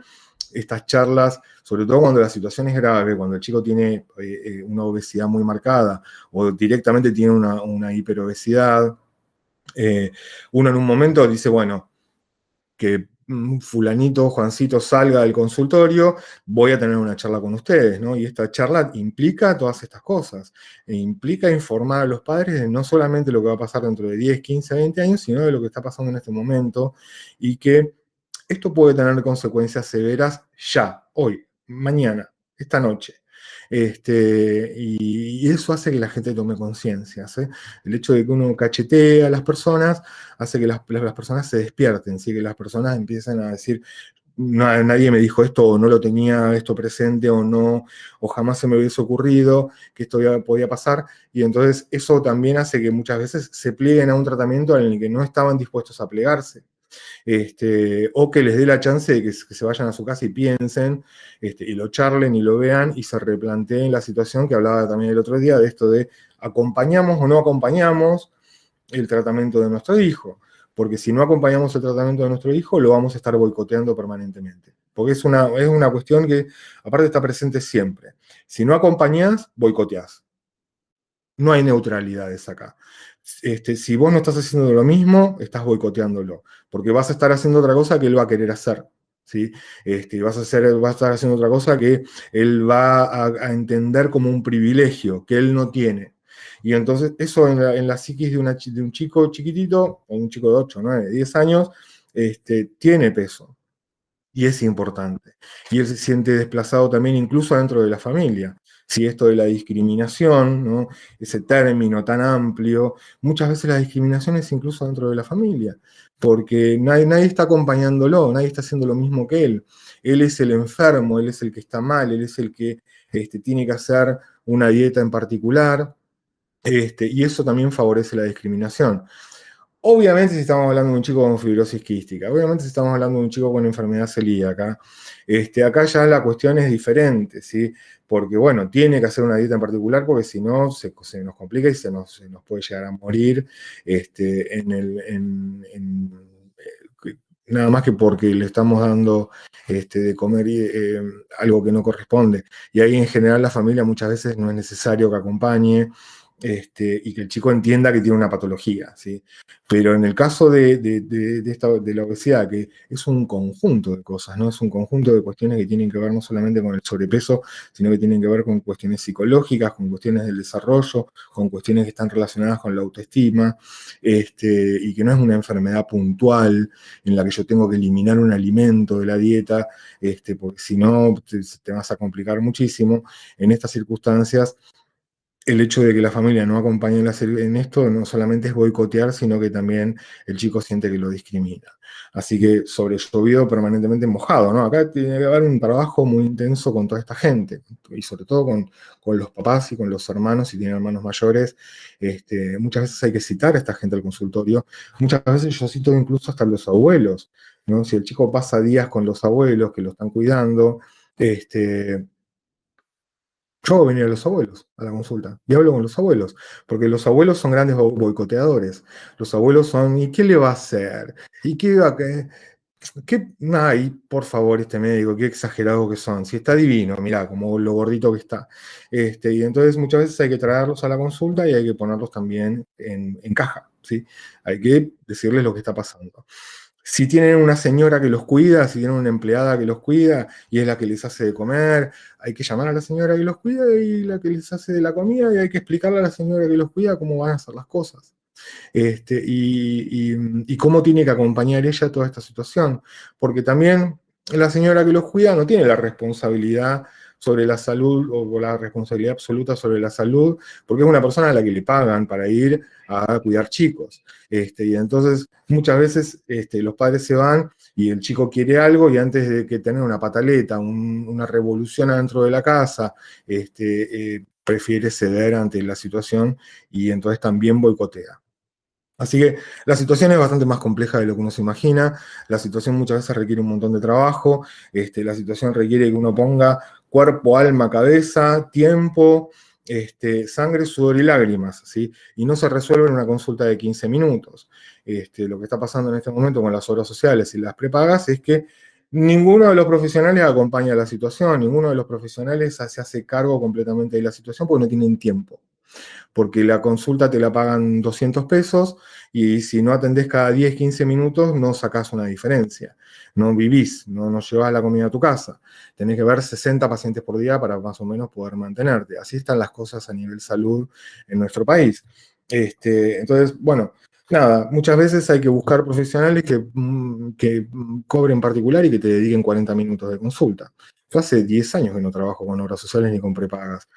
estas charlas, sobre todo cuando la situación es grave, cuando el chico tiene una obesidad muy marcada o directamente tiene una hiperobesidad. Uno en un momento dice, bueno, que fulanito, Juancito salga del consultorio, voy a tener una charla con ustedes, ¿no? Y esta charla implica todas estas cosas, e implica informar a los padres de no solamente lo que va a pasar dentro de 10, 15, 20 años, sino de lo que está pasando en este momento, y que esto puede tener consecuencias severas ya, hoy, mañana, esta noche. Y eso hace que la gente tome conciencia, ¿sí? El hecho de que uno cachetee a las personas hace que las personas se despierten, ¿sí? Que las personas empiecen a decir, no, nadie me dijo esto, o no lo tenía esto presente, o no, o jamás se me hubiese ocurrido que esto podía pasar, y entonces eso también hace que muchas veces se plieguen a un tratamiento en el que no estaban dispuestos a plegarse. O que les dé la chance de que se vayan a su casa y piensen, y lo charlen y lo vean y se replanteen la situación que hablaba también el otro día, de esto de acompañamos o no acompañamos el tratamiento de nuestro hijo, porque si no acompañamos el tratamiento de nuestro hijo, lo vamos a estar boicoteando permanentemente, porque es una cuestión que aparte está presente siempre. Si no acompañás, boicoteás. No hay neutralidades acá. Si vos no estás haciendo lo mismo, estás boicoteándolo, porque vas a estar haciendo otra cosa que él va a querer hacer, ¿sí? Vas a estar haciendo otra cosa que él va a entender como un privilegio que él no tiene. Y entonces eso en la psiquis de un chico chiquitito, o un chico de 8, 9, 10 años, tiene peso. Y es importante. Y él se siente desplazado también incluso dentro de la familia. Si esto de la discriminación, ¿no? Ese término tan amplio, muchas veces la discriminación es incluso dentro de la familia, porque nadie está acompañándolo, nadie está haciendo lo mismo que él. Él es el enfermo, él es el que está mal, él es el que tiene que hacer una dieta en particular, y eso también favorece la discriminación. Obviamente si estamos hablando de un chico con fibrosis quística, obviamente si estamos hablando de un chico con enfermedad celíaca, acá ya la cuestión es diferente, ¿sí? Porque, bueno, tiene que hacer una dieta en particular porque si no se nos complica y se nos puede llegar a morir nada más que porque le estamos dando de comer algo que no corresponde. Y ahí en general la familia muchas veces no es necesario que acompañe, y que el chico entienda que tiene una patología, ¿sí? Pero en el caso de la obesidad, que es un conjunto de cosas, ¿no? Es un conjunto de cuestiones que tienen que ver no solamente con el sobrepeso, sino que tienen que ver con cuestiones psicológicas, con cuestiones del desarrollo, con cuestiones que están relacionadas con la autoestima, y que no es una enfermedad puntual en la que yo tengo que eliminar un alimento de la dieta, porque si no te vas a complicar muchísimo. En estas circunstancias, el hecho de que la familia no acompañe en esto no solamente es boicotear, sino que también el chico siente que lo discrimina. Así que sobre llovido permanentemente mojado, ¿no? Acá tiene que haber un trabajo muy intenso con toda esta gente, y sobre todo con los papás y con los hermanos, si tienen hermanos mayores. Muchas veces hay que citar a esta gente al consultorio. Muchas veces yo cito incluso hasta los abuelos, ¿no? Si el chico pasa días con los abuelos que lo están cuidando, yo hago venir a los abuelos a la consulta y hablo con los abuelos, porque los abuelos son grandes boicoteadores. Los abuelos son, ¿y qué le va a hacer? ¿Y qué va a qué? Ay, por favor, este médico, qué exagerado que son. Si está divino, mirá, como lo gordito que está. Y entonces muchas veces hay que traerlos a la consulta y hay que ponerlos también en caja, ¿sí? Hay que decirles lo que está pasando. Si tienen una señora que los cuida, si tienen una empleada que los cuida y es la que les hace de comer, hay que llamar a la señora que los cuida y la que les hace de la comida, y hay que explicarle a la señora que los cuida cómo van a hacer las cosas. Y cómo tiene que acompañar ella toda esta situación. Porque también la señora que los cuida no tiene la responsabilidad sobre la salud o la responsabilidad absoluta sobre la salud, porque es una persona a la que le pagan para ir a cuidar chicos. Y entonces muchas veces los padres se van y el chico quiere algo y antes de que tener una pataleta, una revolución adentro de la casa, prefiere ceder ante la situación y entonces también boicotea. Así que la situación es bastante más compleja de lo que uno se imagina. La situación muchas veces requiere un montón de trabajo. La situación requiere que uno ponga cuerpo, alma, cabeza, tiempo, sangre, sudor y lágrimas, ¿sí? Y no se resuelve en una consulta de 15 minutos. Lo que está pasando en este momento con las obras sociales y las prepagas es que ninguno de los profesionales acompaña la situación, ninguno de los profesionales se hace cargo completamente de la situación porque no tienen tiempo, porque la consulta te la pagan 200 pesos y si no atendés cada 10, 15 minutos no sacás una diferencia. No vivís, no llevás la comida a tu casa. Tenés que ver 60 pacientes por día para más o menos poder mantenerte. Así están las cosas a nivel salud en nuestro país. Entonces, bueno, nada, muchas veces hay que buscar profesionales que cobren particular y que te dediquen 40 minutos de consulta. Yo hace 10 años que no trabajo con obras sociales ni con prepagas.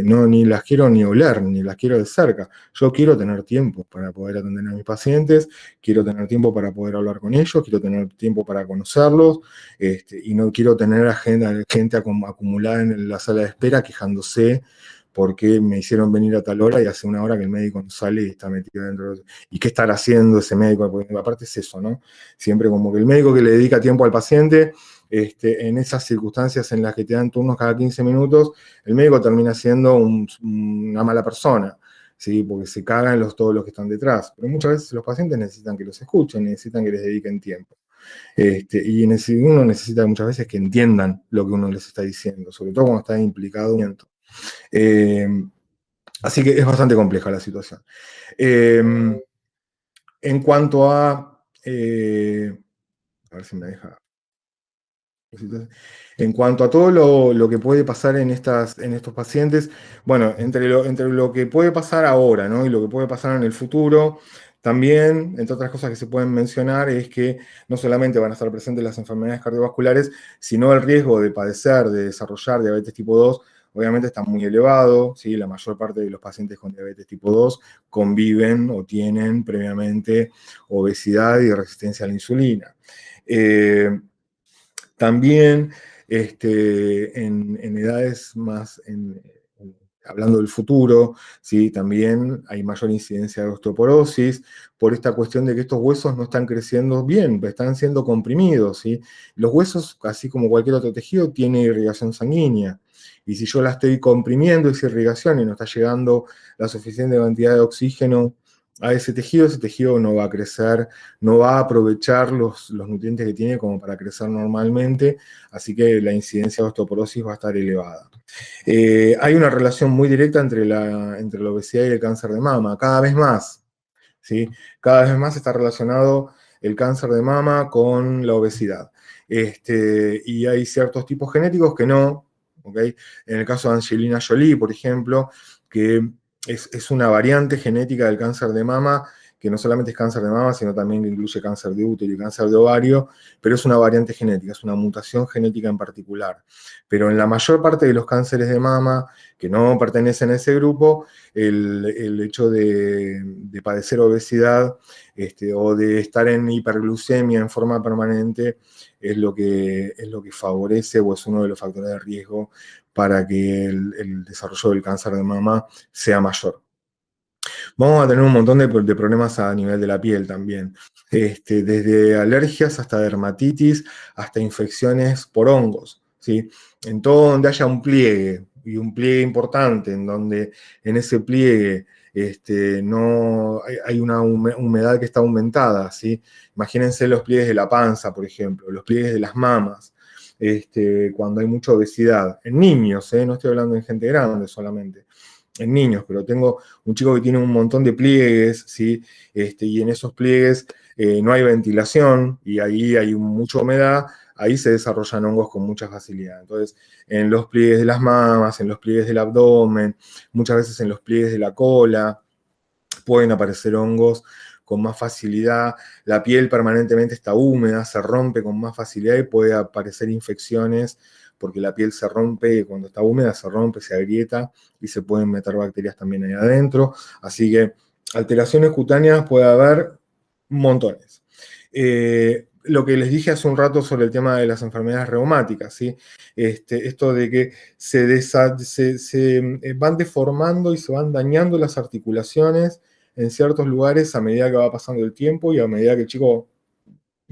No, ni las quiero ni oler, ni las quiero de cerca. Yo quiero tener tiempo para poder atender a mis pacientes, quiero tener tiempo para poder hablar con ellos, quiero tener tiempo para conocerlos, y no quiero tener a gente acumulada en la sala de espera quejándose porque me hicieron venir a tal hora y hace una hora que el médico no sale y está metido dentro. ¿Y qué estará haciendo ese médico? Porque aparte es eso, ¿no? Siempre como que el médico que le dedica tiempo al paciente, en esas circunstancias en las que te dan turnos cada 15 minutos, el médico termina siendo una mala persona, ¿sí? Porque se cagan todos los que están detrás. Pero muchas veces los pacientes necesitan que los escuchen, necesitan que les dediquen tiempo. Y uno necesita muchas veces que entiendan lo que uno les está diciendo, sobre todo cuando está implicado. Así que es bastante compleja la situación. En cuanto a ver si me deja. En cuanto a todo lo que puede pasar en estos pacientes, bueno, entre lo que puede pasar ahora, ¿no? Y lo que puede pasar en el futuro, también, entre otras cosas que se pueden mencionar, es que no solamente van a estar presentes las enfermedades cardiovasculares, sino el riesgo de padecer, de desarrollar diabetes tipo 2 obviamente está muy elevado, ¿sí? La mayor parte de los pacientes con diabetes tipo 2 conviven o tienen previamente obesidad y resistencia a la insulina. También en edades más, hablando del futuro, ¿sí? También hay mayor incidencia de osteoporosis por esta cuestión de que estos huesos no están creciendo bien, están siendo comprimidos, ¿sí? Los huesos, así como cualquier otro tejido, tienen irrigación sanguínea. Y si yo la estoy comprimiendo esa irrigación y no está llegando la suficiente cantidad de oxígeno a ese tejido no va a crecer, no va a aprovechar los nutrientes que tiene como para crecer normalmente, así que la incidencia de osteoporosis va a estar elevada. Hay una relación muy directa entre la obesidad y el cáncer de mama, cada vez más, ¿sí? Cada vez más está relacionado el cáncer de mama con la obesidad. Y hay ciertos tipos genéticos que no, ¿ok? En el caso de Angelina Jolie, por ejemplo, que es una variante genética del cáncer de mama, que no solamente es cáncer de mama, sino también incluye cáncer de útero y cáncer de ovario, pero es una variante genética, es una mutación genética en particular. Pero en la mayor parte de los cánceres de mama, que no pertenecen a ese grupo, el hecho de padecer obesidad o de estar en hiperglucemia en forma permanente es lo que favorece o es uno de los factores de riesgo para que el desarrollo del cáncer de mama sea mayor. Vamos a tener un montón de problemas a nivel de la piel también, desde alergias hasta dermatitis, hasta infecciones por hongos, ¿sí? En todo donde haya un pliegue, y un pliegue importante, en donde en ese pliegue no hay una humedad que está aumentada, ¿sí? Imagínense los pliegues de la panza, por ejemplo, los pliegues de las mamas, cuando hay mucha obesidad. En niños, no estoy hablando en gente grande solamente, en niños, pero tengo un chico que tiene un montón de pliegues, ¿sí? Y en esos pliegues no hay ventilación y ahí hay mucha humedad, ahí se desarrollan hongos con mucha facilidad. Entonces, en los pliegues de las mamas, en los pliegues del abdomen, muchas veces en los pliegues de la cola, pueden aparecer hongos con más facilidad, la piel permanentemente está húmeda, se rompe con más facilidad y puede aparecer infecciones porque la piel se rompe, cuando está húmeda se rompe, se agrieta y se pueden meter bacterias también ahí adentro. Así que alteraciones cutáneas puede haber montones. Lo que les dije hace un rato sobre el tema de las enfermedades reumáticas, ¿sí? Esto de que se van deformando y se van dañando las articulaciones en ciertos lugares a medida que va pasando el tiempo y a medida que el chico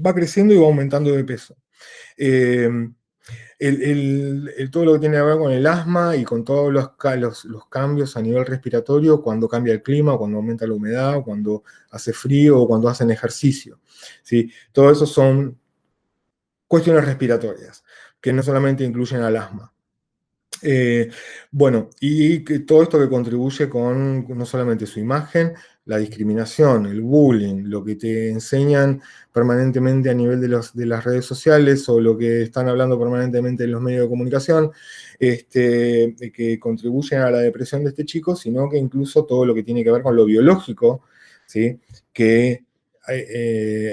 va creciendo y va aumentando de peso. Todo lo que tiene que ver con el asma y con todos los cambios a nivel respiratorio, cuando cambia el clima, cuando aumenta la humedad, cuando hace frío o cuando hacen ejercicio, ¿sí? Todo eso son cuestiones respiratorias, que no solamente incluyen al asma. Bueno, y que todo esto que contribuye con no solamente su imagen, la discriminación, el bullying, lo que te enseñan permanentemente a nivel de las redes sociales o lo que están hablando permanentemente en los medios de comunicación, que contribuyen a la depresión de este chico, sino que incluso todo lo que tiene que ver con lo biológico, ¿sí? Que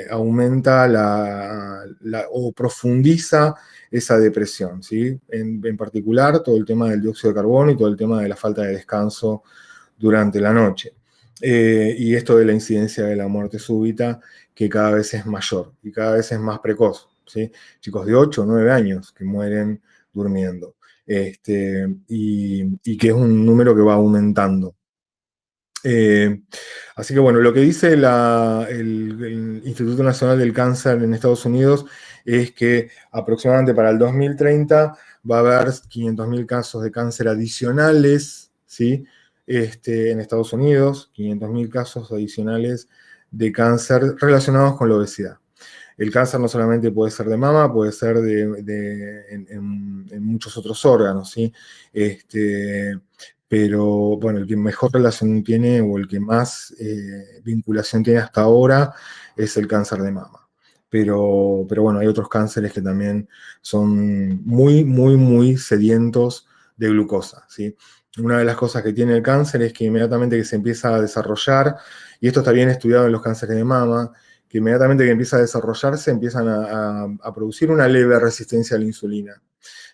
aumenta o profundiza esa depresión, ¿sí? En particular, todo el tema del dióxido de carbono y todo el tema de la falta de descanso durante la noche. Y esto de la incidencia de la muerte súbita, que cada vez es mayor y cada vez es más precoz, ¿sí? Chicos de 8 o 9 años que mueren durmiendo, y que es un número que va aumentando. Así que bueno, lo que dice el Instituto Nacional del Cáncer en Estados Unidos es que aproximadamente para el 2030 va a haber 500.000 casos de cáncer adicionales, ¿sí? En Estados Unidos, 500.000 casos adicionales de cáncer relacionados con la obesidad. El cáncer no solamente puede ser de mama, puede ser en muchos otros órganos, ¿sí? Pero bueno, el que mejor relación tiene o el que más vinculación tiene hasta ahora es el cáncer de mama. Pero bueno, hay otros cánceres que también son muy, muy, muy sedientos de glucosa, ¿sí? Una de las cosas que tiene el cáncer es que inmediatamente que se empieza a desarrollar, y esto está bien estudiado en los cánceres de mama, que inmediatamente que empieza a desarrollarse empiezan a producir una leve resistencia a la insulina.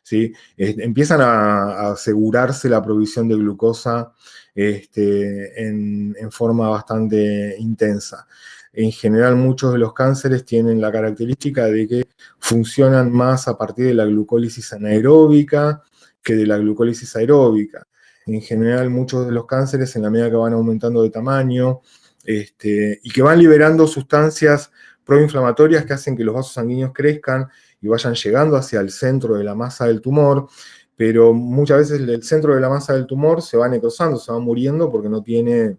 ¿Sí? Empiezan a asegurarse la provisión de glucosa en forma bastante intensa. En general, muchos de los cánceres tienen la característica de que funcionan más a partir de la glucólisis anaeróbica que de la glucólisis aeróbica. En general, muchos de los cánceres, en la medida que van aumentando de tamaño y que van liberando sustancias proinflamatorias que hacen que los vasos sanguíneos crezcan y vayan llegando hacia el centro de la masa del tumor, pero muchas veces el centro de la masa del tumor se va necrosando, se va muriendo porque no tiene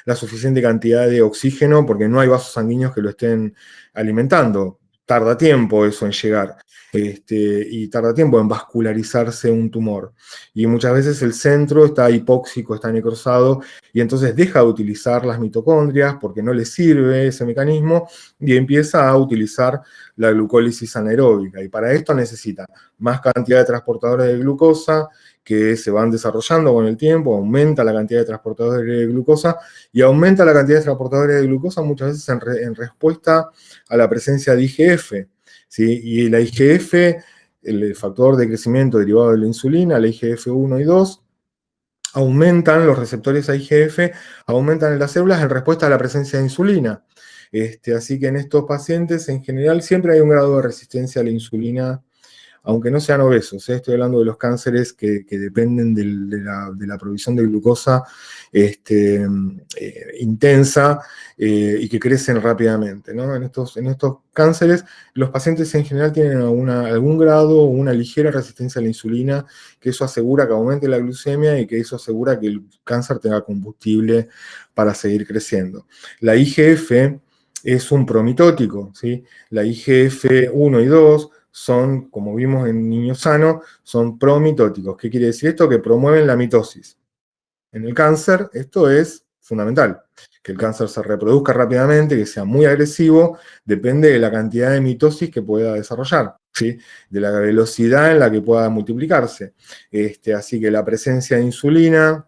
la suficiente cantidad de oxígeno, porque no hay vasos sanguíneos que lo estén alimentando. Tarda tiempo eso en llegar, y tarda tiempo en vascularizarse un tumor. Y muchas veces el centro está hipóxico, está necrosado, y entonces deja de utilizar las mitocondrias porque no le sirve ese mecanismo, y empieza a utilizar la glucólisis anaeróbica. Y para esto necesita más cantidad de transportadores de glucosa, que se van desarrollando con el tiempo, aumenta la cantidad de transportadores de glucosa y aumenta la cantidad de transportadores de glucosa muchas veces en respuesta a la presencia de IGF. ¿Sí? Y la IGF, el factor de crecimiento derivado de la insulina, la IGF-1 y 2, aumentan los receptores a IGF, aumentan en las células en respuesta a la presencia de insulina. Así que en estos pacientes, en general, siempre hay un grado de resistencia a la insulina, aunque no sean obesos, estoy hablando de los cánceres que dependen de la provisión de glucosa intensa y que crecen rápidamente, ¿no? En estos cánceres, los pacientes en general tienen algún grado o una ligera resistencia a la insulina, que eso asegura que aumente la glucemia y que eso asegura que el cáncer tenga combustible para seguir creciendo. La IGF es un promitótico, ¿sí? La IGF-1 y 2 son, como vimos en niños sanos, son promitóticos. ¿Qué quiere decir esto? Que promueven la mitosis. En el cáncer, esto es fundamental. Que el cáncer se reproduzca rápidamente, que sea muy agresivo, depende de la cantidad de mitosis que pueda desarrollar, ¿sí? De la velocidad en la que pueda multiplicarse. Así que la presencia de insulina,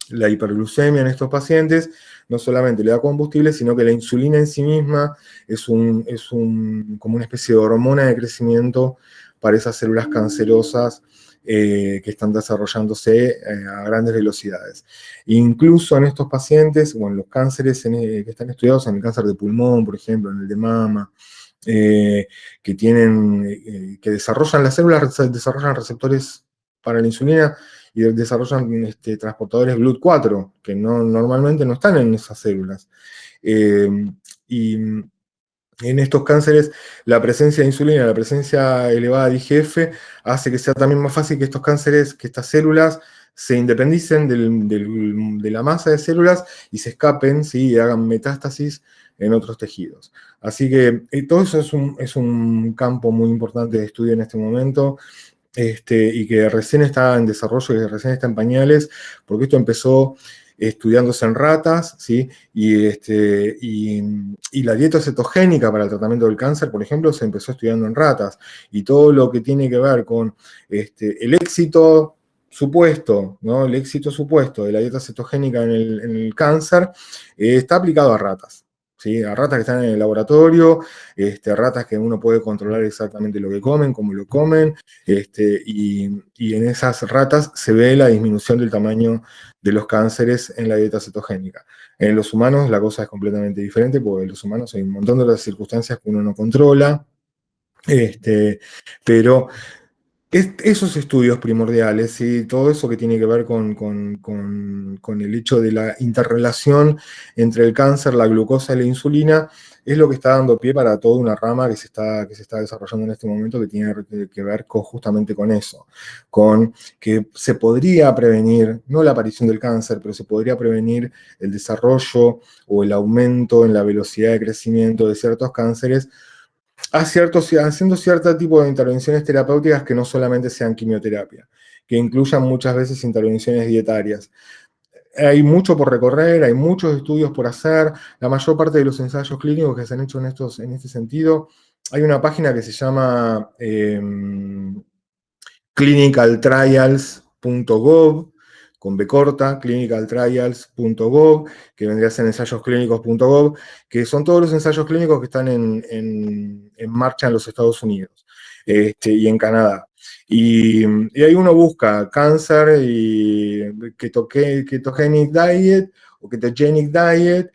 la hiperglucemia en estos pacientes no solamente le da combustible, sino que la insulina en sí misma es como una especie de hormona de crecimiento para esas células cancerosas que están desarrollándose a grandes velocidades. Incluso en estos pacientes, o en los cánceres que están estudiados, en el cáncer de pulmón, por ejemplo, en el de mama, que desarrollan las células, desarrollan receptores para la insulina y desarrollan transportadores GLUT4, que normalmente no están en esas células. Y en estos cánceres, la presencia de insulina, la presencia elevada de IGF, hace que sea también más fácil que estos cánceres, que estas células se independicen de la masa de células y se escapen, ¿sí? Y hagan metástasis en otros tejidos. Así que todo eso es un campo muy importante de estudio en este momento. Y que recién está en desarrollo, que recién está en pañales, porque esto empezó estudiándose en ratas, ¿sí? Y la dieta cetogénica para el tratamiento del cáncer, por ejemplo, se empezó estudiando en ratas, y todo lo que tiene que ver con el éxito supuesto, ¿no? El éxito supuesto de la dieta cetogénica en el cáncer está aplicado a ratas. ¿Sí? A ratas que están en el laboratorio, ratas que uno puede controlar exactamente lo que comen, cómo lo comen, y en esas ratas se ve la disminución del tamaño de los cánceres en la dieta cetogénica. En los humanos la cosa es completamente diferente, porque en los humanos hay un montón de otras circunstancias que uno no controla, pero esos estudios primordiales y todo eso que tiene que ver con el hecho de la interrelación entre el cáncer, la glucosa y la insulina, es lo que está dando pie para toda una rama que se está desarrollando en este momento, que tiene que ver justamente con eso, con que se podría prevenir, no la aparición del cáncer, pero se podría prevenir el desarrollo o el aumento en la velocidad de crecimiento de ciertos cánceres haciendo cierto tipo de intervenciones terapéuticas que no solamente sean quimioterapia, que incluyan muchas veces intervenciones dietarias. Hay mucho por recorrer, hay muchos estudios por hacer, la mayor parte de los ensayos clínicos que se han hecho en este sentido, hay una página que se llama clinicaltrials.gov, con B corta, clinicaltrials.gov, que vendría a ser ensayosclínicos.gov, que son todos los ensayos clínicos que están en marcha en los Estados Unidos y en Canadá. Y ahí uno busca cáncer y ketogenic diet o ketogenic diet,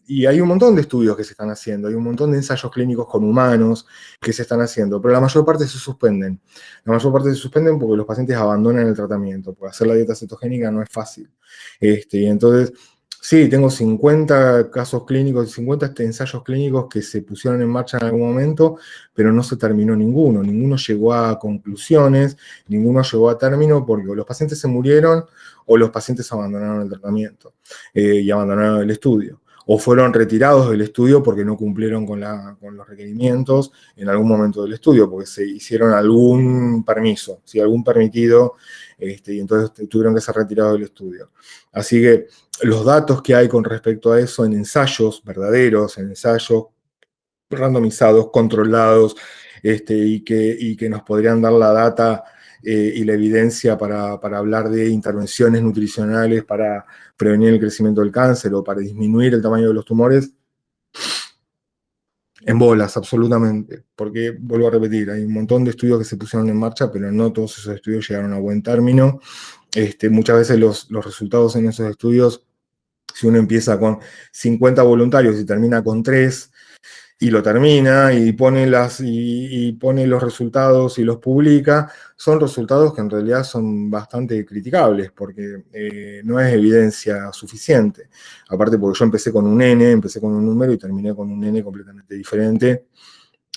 y hay un montón de estudios que se están haciendo, hay un montón de ensayos clínicos con humanos que se están haciendo, pero la mayor parte se suspenden. La mayor parte se suspenden porque los pacientes abandonan el tratamiento, porque hacer la dieta cetogénica no es fácil. Y entonces, sí, tengo 50 casos clínicos, 50 ensayos clínicos que se pusieron en marcha en algún momento, pero no se terminó ninguno. Ninguno llegó a conclusiones, ninguno llegó a término porque o los pacientes se murieron o los pacientes abandonaron el tratamiento y abandonaron el estudio. O fueron retirados del estudio porque no cumplieron con los requerimientos en algún momento del estudio, porque se hicieron algún permiso, ¿sí? Algún permitido, y entonces tuvieron que ser retirados del estudio. Así que los datos que hay con respecto a eso en ensayos verdaderos, en ensayos randomizados, controlados, y que nos podrían dar la data y la evidencia para hablar de intervenciones nutricionales para prevenir el crecimiento del cáncer o para disminuir el tamaño de los tumores, en bolas, absolutamente. Porque, vuelvo a repetir, hay un montón de estudios que se pusieron en marcha, pero no todos esos estudios llegaron a buen término. Muchas veces los resultados en esos estudios, si uno empieza con 50 voluntarios y termina con 3, y lo termina y pone los resultados y los publica, son resultados que en realidad son bastante criticables porque no es evidencia suficiente. Aparte porque yo empecé con un N, empecé con un número y terminé con un N completamente diferente,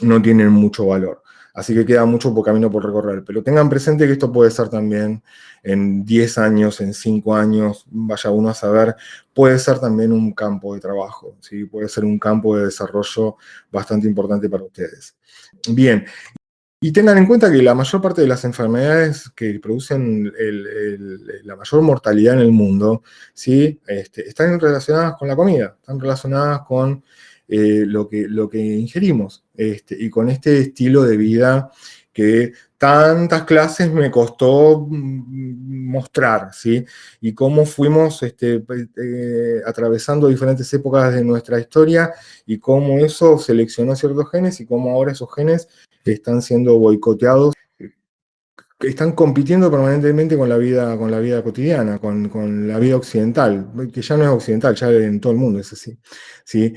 no tienen mucho valor. Así que queda mucho camino por recorrer. Pero tengan presente que esto puede ser también en 10 años, en 5 años, vaya uno a saber, puede ser también un campo de trabajo, ¿sí? Puede ser un campo de desarrollo bastante importante para ustedes. Bien, y tengan en cuenta que la mayor parte de las enfermedades que producen la mayor mortalidad en el mundo, ¿sí? Están relacionadas con la comida, están relacionadas con lo que ingerimos, y con este estilo de vida que tantas clases me costó mostrar, ¿sí? Y cómo fuimos atravesando diferentes épocas de nuestra historia y cómo eso seleccionó ciertos genes y cómo ahora esos genes están siendo boicoteados, están compitiendo permanentemente con la vida cotidiana, con la vida occidental, que ya no es occidental, ya en todo el mundo es así, ¿sí?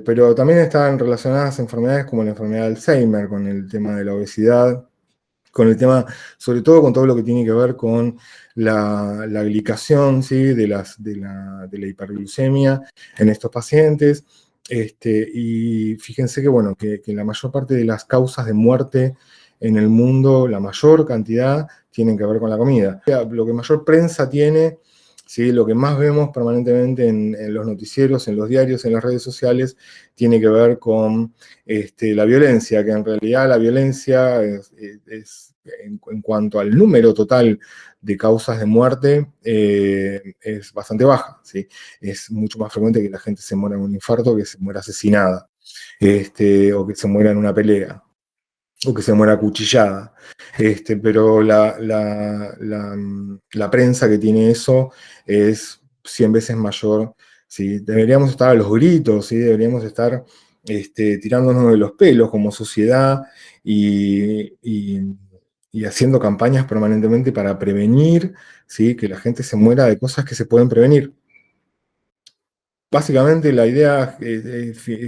Pero también están relacionadas enfermedades como la enfermedad de Alzheimer, con el tema de la obesidad, con el tema, sobre todo con todo lo que tiene que ver con la glicación, ¿sí? de la hiperglucemia en estos pacientes. Y fíjense que, bueno, que la mayor parte de las causas de muerte en el mundo, la mayor cantidad, tienen que ver con la comida. Lo que mayor prensa tiene, ¿sí? Lo que más vemos permanentemente en los noticieros, en los diarios, en las redes sociales, tiene que ver con la violencia, que en realidad la violencia en cuanto al número total de causas de muerte, es bastante baja, ¿sí? Es mucho más frecuente que la gente se muera en un infarto que se muera asesinada, o que se muera en una pelea, o que se muera acuchillada. Pero la prensa que tiene eso es 100 veces mayor, ¿sí? Deberíamos estar a los gritos, ¿sí? Deberíamos estar tirándonos de los pelos como sociedad y haciendo campañas permanentemente para prevenir, ¿sí? Que la gente se muera de cosas que se pueden prevenir. Básicamente la idea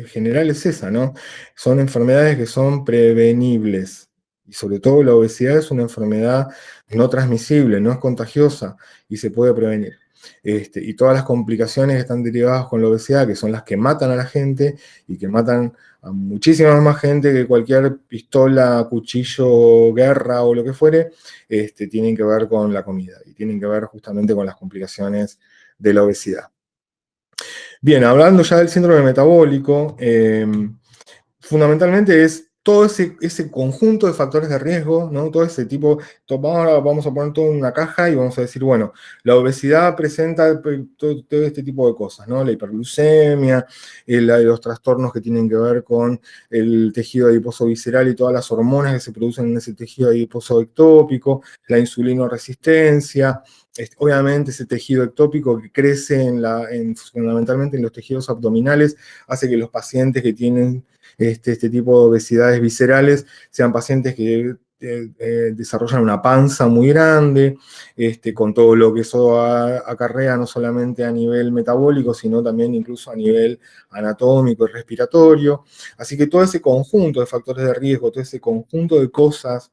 general es esa, ¿no? Son enfermedades que son prevenibles. Y sobre todo la obesidad es una enfermedad no transmisible, no es contagiosa y se puede prevenir. Y todas las complicaciones que están derivadas con la obesidad, que son las que matan a la gente y que matan a muchísima más gente que cualquier pistola, cuchillo, guerra o lo que fuere, tienen que ver con la comida y tienen que ver justamente con las complicaciones de la obesidad. Bien, hablando ya del síndrome metabólico, fundamentalmente es todo ese conjunto de factores de riesgo, ¿no? Todo ese tipo, ahora vamos a poner todo en una caja y vamos a decir, bueno, la obesidad presenta todo este tipo de cosas, ¿no? La hiperglucemia, los trastornos que tienen que ver con el tejido adiposo visceral y todas las hormonas que se producen en ese tejido adiposo ectópico, la insulinoresistencia, obviamente ese tejido ectópico que crece fundamentalmente en los tejidos abdominales hace que los pacientes que tienen este tipo de obesidades viscerales sean pacientes que desarrollan una panza muy grande, con todo lo que eso acarrea no solamente a nivel metabólico, sino también incluso a nivel anatómico y respiratorio. Así que todo ese conjunto de factores de riesgo, todo ese conjunto de cosas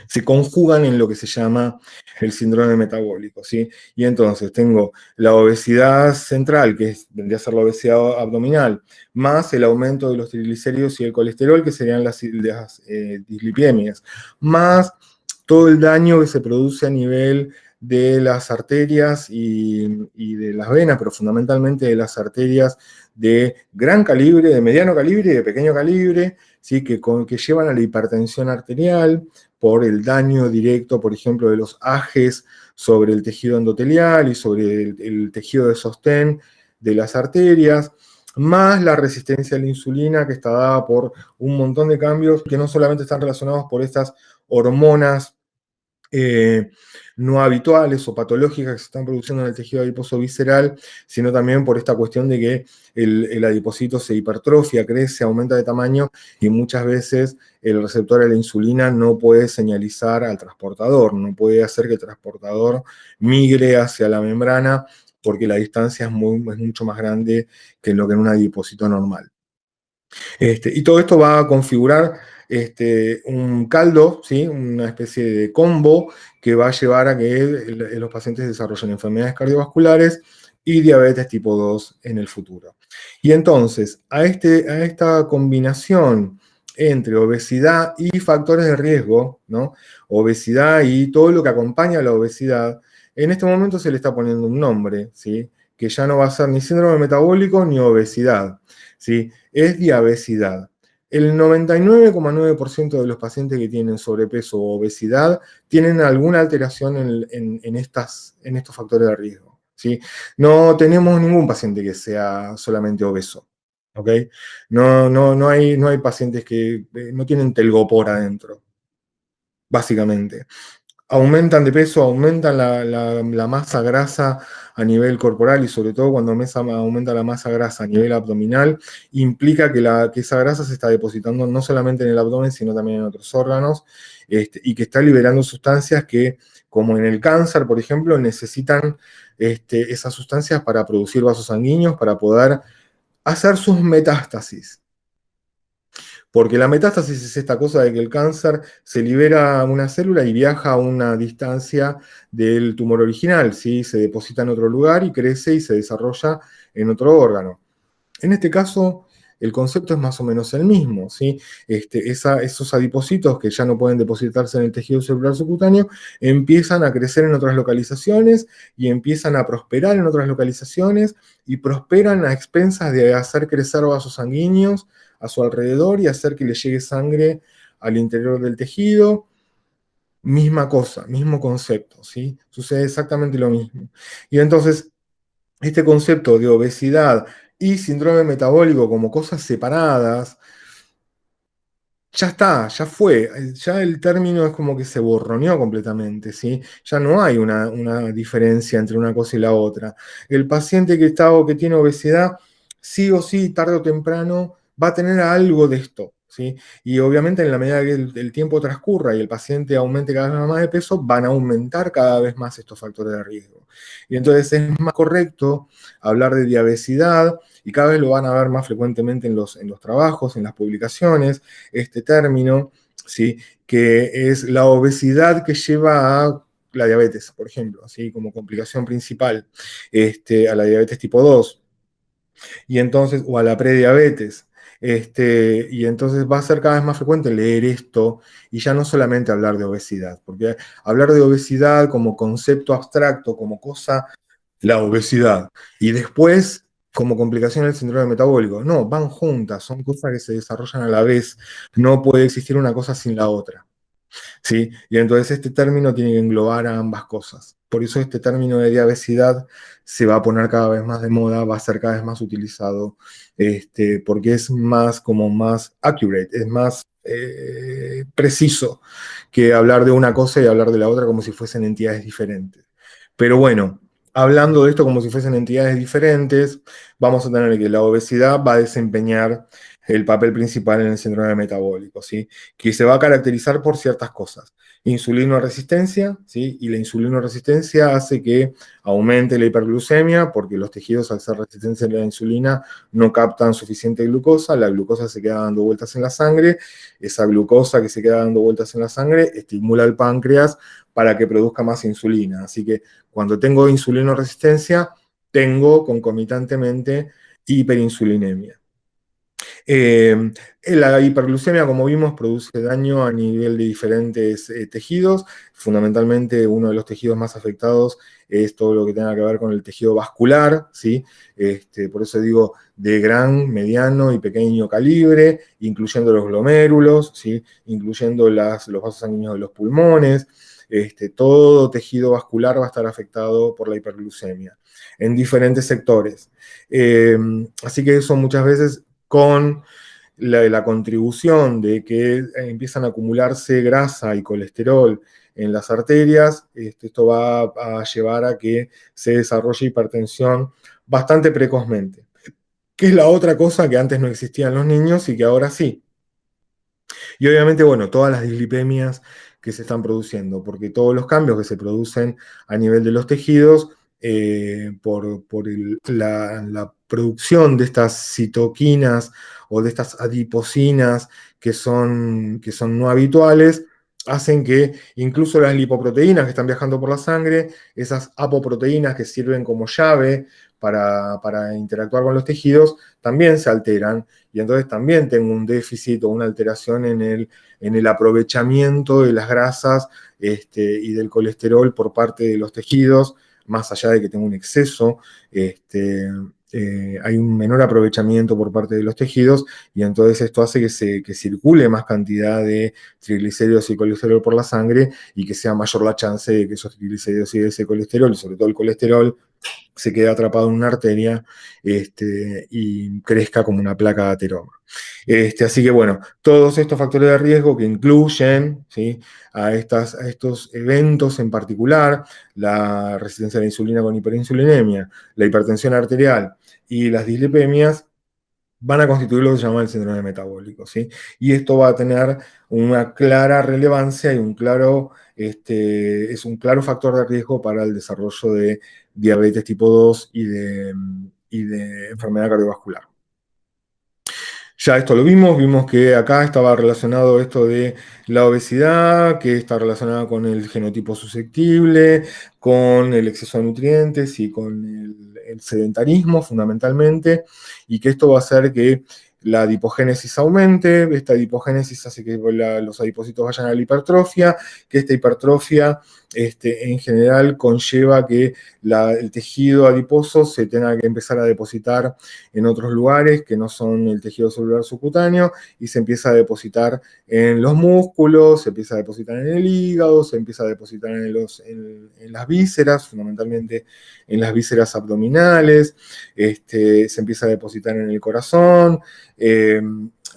se conjugan en lo que se llama el síndrome metabólico, ¿sí? Y entonces tengo la obesidad central, vendría a ser la obesidad abdominal, más el aumento de los triglicéridos y el colesterol, que serían las dislipidemias, más todo el daño que se produce a nivel de las arterias y de las venas, pero fundamentalmente de las arterias de gran calibre, de mediano calibre y de pequeño calibre, ¿sí? que llevan a la hipertensión arterial, por el daño directo, por ejemplo, de los ajes sobre el tejido endotelial y sobre el tejido de sostén de las arterias, más la resistencia a la insulina que está dada por un montón de cambios que no solamente están relacionados por estas hormonas no habituales o patológicas que se están produciendo en el tejido adiposo visceral, sino también por esta cuestión de que el adipocito se hipertrofia, crece, aumenta de tamaño y muchas veces el receptor a la insulina no puede señalizar al transportador, no puede hacer que el transportador migre hacia la membrana porque la distancia es mucho más grande que lo que en un adipocito normal. Y todo esto va a configurar un caldo, ¿sí? Una especie de combo que va a llevar a que los pacientes desarrollen enfermedades cardiovasculares y diabetes tipo 2 en el futuro. Y entonces, a esta combinación entre obesidad y factores de riesgo, ¿no? Obesidad y todo lo que acompaña a la obesidad, en este momento se le está poniendo un nombre, ¿sí? Que ya no va a ser ni síndrome metabólico ni obesidad, ¿sí? Es diabesidad. El 99,9% de los pacientes que tienen sobrepeso o obesidad tienen alguna alteración en estos factores de riesgo, ¿sí? No tenemos ningún paciente que sea solamente obeso, ¿ok? No hay pacientes que no tienen telgopor adentro, básicamente. Aumentan de peso, aumentan la masa grasa a nivel corporal y sobre todo cuando aumenta la masa grasa a nivel abdominal, implica que esa grasa se está depositando no solamente en el abdomen, sino también en otros órganos, y que está liberando sustancias que, como en el cáncer, por ejemplo, necesitan esas sustancias para producir vasos sanguíneos, para poder hacer sus metástasis. Porque la metástasis es esta cosa de que el cáncer se libera una célula y viaja a una distancia del tumor original, ¿sí? Se deposita en otro lugar y crece y se desarrolla en otro órgano. En este caso, el concepto es más o menos el mismo, ¿sí? Esos adipocitos que ya no pueden depositarse en el tejido celular subcutáneo empiezan a crecer en otras localizaciones y empiezan a prosperar en otras localizaciones y prosperan a expensas de hacer crecer vasos sanguíneos a su alrededor y hacer que le llegue sangre al interior del tejido. Misma cosa, mismo concepto, ¿sí? Sucede exactamente lo mismo. Y entonces, este concepto de obesidad y síndrome metabólico como cosas separadas, ya está, ya fue, ya el término es como que se borroneó completamente, ¿sí? Ya no hay una diferencia entre una cosa y la otra. El paciente que está o que tiene obesidad, sí o sí, tarde o temprano, va a tener algo de esto, ¿sí? Y obviamente en la medida que el tiempo transcurra y el paciente aumente cada vez más de peso, van a aumentar cada vez más estos factores de riesgo. Y entonces es más correcto hablar de diabesidad, y cada vez lo van a ver más frecuentemente en los trabajos, en las publicaciones, este término, ¿sí? Que es la obesidad que lleva a la diabetes, por ejemplo, ¿sí? Como complicación principal, a la diabetes tipo 2, y entonces, o a la prediabetes. Y entonces va a ser cada vez más frecuente leer esto y ya no solamente hablar de obesidad, porque hablar de obesidad como concepto abstracto, como cosa, la obesidad, y después como complicación el síndrome metabólico. No, van juntas, son cosas que se desarrollan a la vez, no puede existir una cosa sin la otra. ¿Sí? Y entonces este término tiene que englobar a ambas cosas. Por eso este término de diabesidad se va a poner cada vez más de moda, va a ser cada vez más utilizado, porque es más accurate, es más preciso que hablar de una cosa y hablar de la otra como si fuesen entidades diferentes. Pero bueno, hablando de esto como si fuesen entidades diferentes, vamos a tener que la obesidad va a desempeñar el papel principal en el síndrome metabólico, ¿sí? Que se va a caracterizar por ciertas cosas. Insulinoresistencia, ¿sí? Y la insulinoresistencia hace que aumente la hiperglucemia, porque los tejidos, al ser resistentes a la insulina, no captan suficiente glucosa, la glucosa se queda dando vueltas en la sangre, esa glucosa que se queda dando vueltas en la sangre estimula al páncreas para que produzca más insulina. Así que cuando tengo insulinoresistencia, tengo concomitantemente hiperinsulinemia. Eh, la hiperglucemia, como vimos, produce daño a nivel de diferentes tejidos. Fundamentalmente, uno de los tejidos más afectados es todo lo que tenga que ver con el tejido vascular, ¿sí? Por eso digo de gran, mediano y pequeño calibre, incluyendo los glomérulos, ¿sí? Incluyendo los vasos sanguíneos de los pulmones. Todo tejido vascular va a estar afectado por la hiperglucemia en diferentes sectores. Así que eso muchas veces con la contribución de que empiezan a acumularse grasa y colesterol en las arterias, esto va a llevar a que se desarrolle hipertensión bastante precozmente, que es la otra cosa que antes no existía en los niños y que ahora sí. Y obviamente, bueno, todas las dislipemias que se están produciendo, porque todos los cambios que se producen a nivel de los tejidos por la producción de estas citoquinas o de estas adipocinas que son no habituales, hacen que incluso las lipoproteínas que están viajando por la sangre, esas apoproteínas que sirven como llave para interactuar con los tejidos, también se alteran y entonces también tengo un déficit o una alteración en el aprovechamiento de las grasas y del colesterol por parte de los tejidos, más allá de que tengo un exceso, hay un menor aprovechamiento por parte de los tejidos y entonces esto hace que circule más cantidad de triglicéridos y colesterol por la sangre y que sea mayor la chance de que esos triglicéridos y ese colesterol, y sobre todo el colesterol, se quede atrapado en una arteria y crezca como una placa de ateroma. Así que bueno, todos estos factores de riesgo que incluyen, ¿sí?, a estos eventos en particular, la resistencia a la insulina con hiperinsulinemia, la hipertensión arterial y las dislipemias, van a constituir lo que se llama el síndrome metabólico, ¿sí? Y esto va a tener una clara relevancia y es un claro factor de riesgo para el desarrollo de diabetes tipo 2 y de enfermedad cardiovascular. Ya esto lo vimos que acá estaba relacionado esto de la obesidad, que está relacionada con el genotipo susceptible, con el exceso de nutrientes y con el sedentarismo fundamentalmente, y que esto va a hacer que la adipogénesis aumente, esta adipogénesis hace que los adipocitos vayan a la hipertrofia, que esta hipertrofia en general conlleva que el tejido adiposo se tenga que empezar a depositar en otros lugares que no son el tejido celular subcutáneo y se empieza a depositar en los músculos, se empieza a depositar en el hígado, se empieza a depositar en las vísceras, fundamentalmente en las vísceras abdominales, se empieza a depositar en el corazón.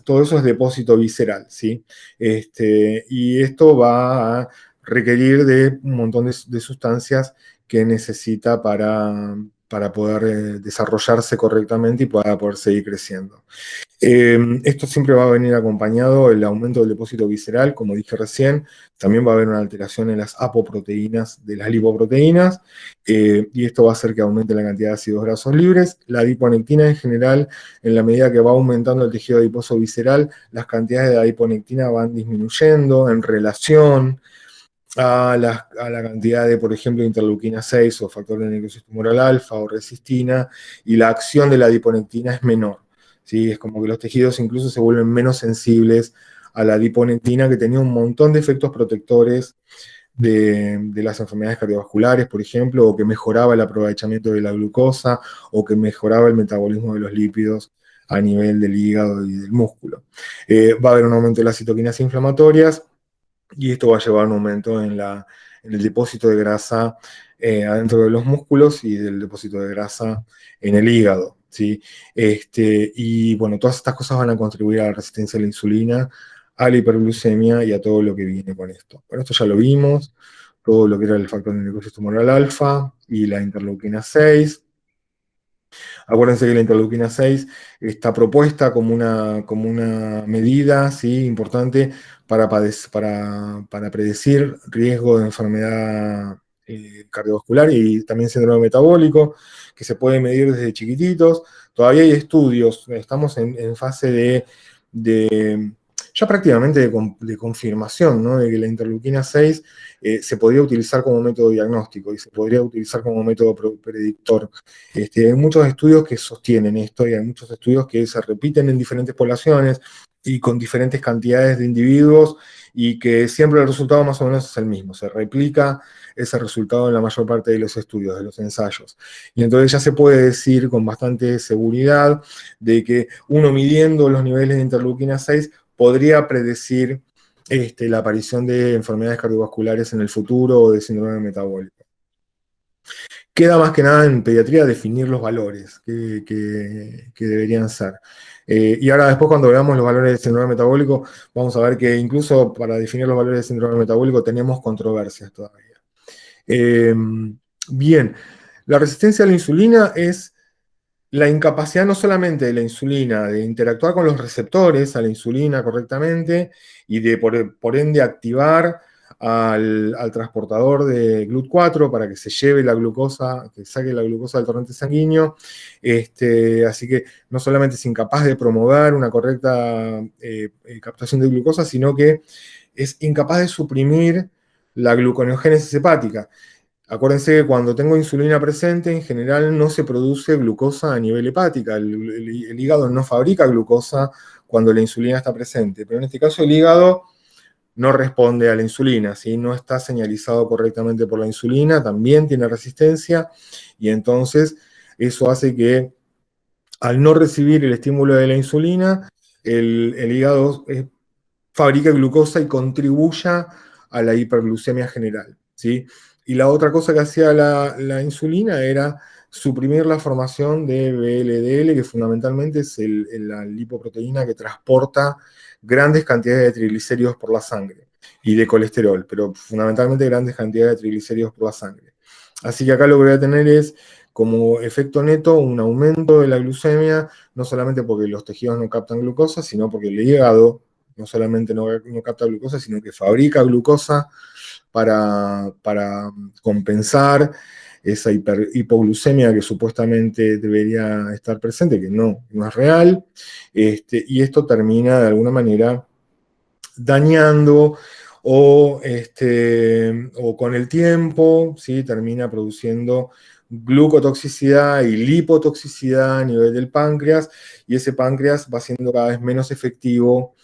Todo eso es depósito visceral, ¿sí? Y esto va a requerir de un montón de sustancias que necesita para poder desarrollarse correctamente y para poder seguir creciendo. Esto siempre va a venir acompañado del aumento del depósito visceral, como dije recién, también va a haber una alteración en las apoproteínas de las lipoproteínas, y esto va a hacer que aumente la cantidad de ácidos grasos libres. La adiponectina en general, en la medida que va aumentando el tejido adiposo visceral, las cantidades de adiponectina van disminuyendo en relación a la cantidad de, por ejemplo, interleuquina 6 o factor de necrosis tumoral alfa o resistina, y la acción de la adiponectina es menor, ¿sí? Es como que los tejidos incluso se vuelven menos sensibles a la adiponectina, que tenía un montón de efectos protectores de las enfermedades cardiovasculares, por ejemplo, o que mejoraba el aprovechamiento de la glucosa, o que mejoraba el metabolismo de los lípidos a nivel del hígado y del músculo. Va a haber un aumento de las citoquinas inflamatorias, y esto va a llevar a un aumento en el depósito de grasa adentro de los músculos y del depósito de grasa en el hígado, ¿sí? Y bueno, todas estas cosas van a contribuir a la resistencia a la insulina, a la hiperglucemia y a todo lo que viene con esto. Bueno, esto ya lo vimos, todo lo que era el factor de necrosis tumoral alfa, y la interleuquina 6. Acuérdense que la interleuquina 6 está propuesta como una medida, ¿sí?, importante para predecir riesgo de enfermedad cardiovascular y también síndrome metabólico, que se puede medir desde chiquititos. Todavía hay estudios, estamos en fase de ya prácticamente de confirmación, ¿no?, de que la interleuquina 6 se podría utilizar como método diagnóstico y se podría utilizar como método predictor. Hay muchos estudios que sostienen esto y hay muchos estudios que se repiten en diferentes poblaciones y con diferentes cantidades de individuos y que siempre el resultado más o menos es el mismo, se replica ese resultado en la mayor parte de los estudios, de los ensayos. Y entonces ya se puede decir con bastante seguridad de que uno midiendo los niveles de interleuquina 6 podría predecir la aparición de enfermedades cardiovasculares en el futuro o de síndrome metabólico. Queda más que nada en pediatría definir los valores que deberían ser. Y ahora después cuando veamos los valores del síndrome metabólico, vamos a ver que incluso para definir los valores del síndrome metabólico tenemos controversias todavía. Bien, la resistencia a la insulina es la incapacidad no solamente de la insulina de interactuar con los receptores a la insulina correctamente y de por ende activar al transportador de GLUT4 para que se lleve la glucosa, que saque la glucosa del torrente sanguíneo. Así que no solamente es incapaz de promover una correcta captación de glucosa, sino que es incapaz de suprimir la gluconeogénesis hepática. Acuérdense que cuando tengo insulina presente, en general no se produce glucosa a nivel hepática. El hígado no fabrica glucosa cuando la insulina está presente. Pero en este caso el hígado no responde a la insulina, ¿sí? No está señalizado correctamente por la insulina, también tiene resistencia, y entonces eso hace que al no recibir el estímulo de la insulina, el hígado fabrica glucosa y contribuya a la hiperglucemia general, ¿sí? Y la otra cosa que hacía la insulina era suprimir la formación de VLDL, que fundamentalmente es la lipoproteína que transporta grandes cantidades de triglicéridos por la sangre y de colesterol, pero fundamentalmente grandes cantidades de triglicéridos por la sangre. Así que acá lo que voy a tener es como efecto neto un aumento de la glucemia, no solamente porque los tejidos no captan glucosa, sino porque el hígado no solamente no capta glucosa, sino que fabrica glucosa para compensar esa hipoglucemia que supuestamente debería estar presente, que no es real, y esto termina de alguna manera dañando o con el tiempo, ¿sí?, termina produciendo glucotoxicidad y lipotoxicidad a nivel del páncreas, y ese páncreas va siendo cada vez menos efectivo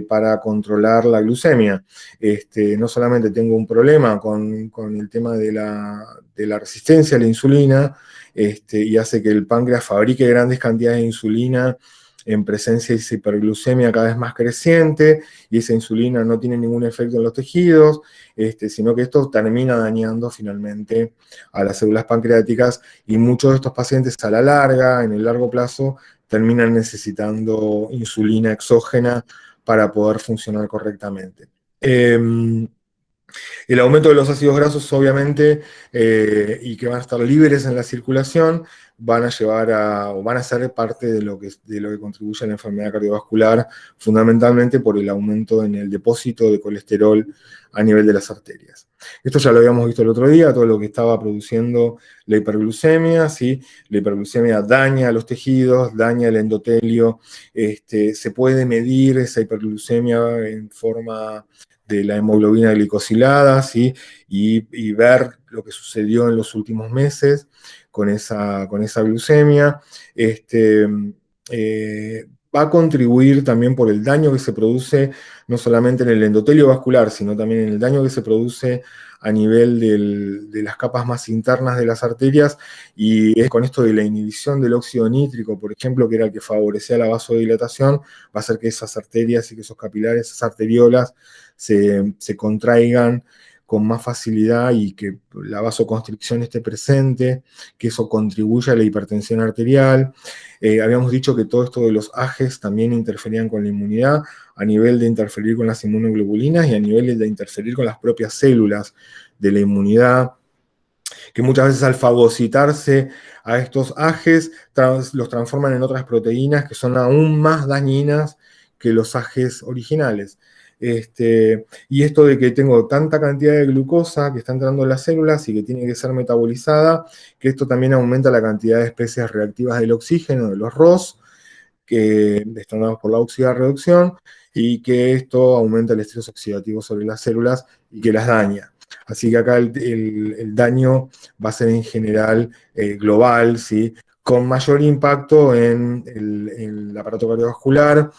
para controlar la glucemia. No solamente tengo un problema con el tema de la resistencia a la insulina, y hace que el páncreas fabrique grandes cantidades de insulina en presencia de esa hiperglucemia cada vez más creciente, y esa insulina no tiene ningún efecto en los tejidos, sino que esto termina dañando finalmente a las células pancreáticas, y muchos de estos pacientes a la larga, en el largo plazo, terminan necesitando insulina exógena para poder funcionar correctamente. El aumento de los ácidos grasos, obviamente, y que van a estar libres en la circulación, van a llevar o van a ser parte de lo que contribuye a la enfermedad cardiovascular, fundamentalmente por el aumento en el depósito de colesterol a nivel de las arterias. Esto ya lo habíamos visto el otro día, todo lo que estaba produciendo la hiperglucemia, ¿sí? La hiperglucemia daña los tejidos, daña el endotelio, se puede medir esa hiperglucemia en forma de la hemoglobina glicosilada, ¿sí? Y ver lo que sucedió en los últimos meses con esa glucemia. Va a contribuir también por el daño que se produce no solamente en el endotelio vascular, sino también en el daño que se produce a nivel de las capas más internas de las arterias, y es con esto de la inhibición del óxido nítrico, por ejemplo, que era el que favorecía la vasodilatación, va a hacer que esas arterias y que esos capilares, esas arteriolas, se contraigan con más facilidad y que la vasoconstricción esté presente, que eso contribuya a la hipertensión arterial. Habíamos dicho que todo esto de los AGEs también interferían con la inmunidad, a nivel de interferir con las inmunoglobulinas y a nivel de interferir con las propias células de la inmunidad. que muchas veces al fagocitarse a estos ajes los transforman en otras proteínas que son aún más dañinas que los ajes originales. Y esto de que tengo tanta cantidad de glucosa que está entrando en las células y que tiene que ser metabolizada, que esto también aumenta la cantidad de especies reactivas del oxígeno, de los ROS, que están dados por la oxidorreducción, y que esto aumenta el estrés oxidativo sobre las células y que las daña. Así que acá el daño va a ser en general global, ¿sí? Con mayor impacto en el aparato cardiovascular,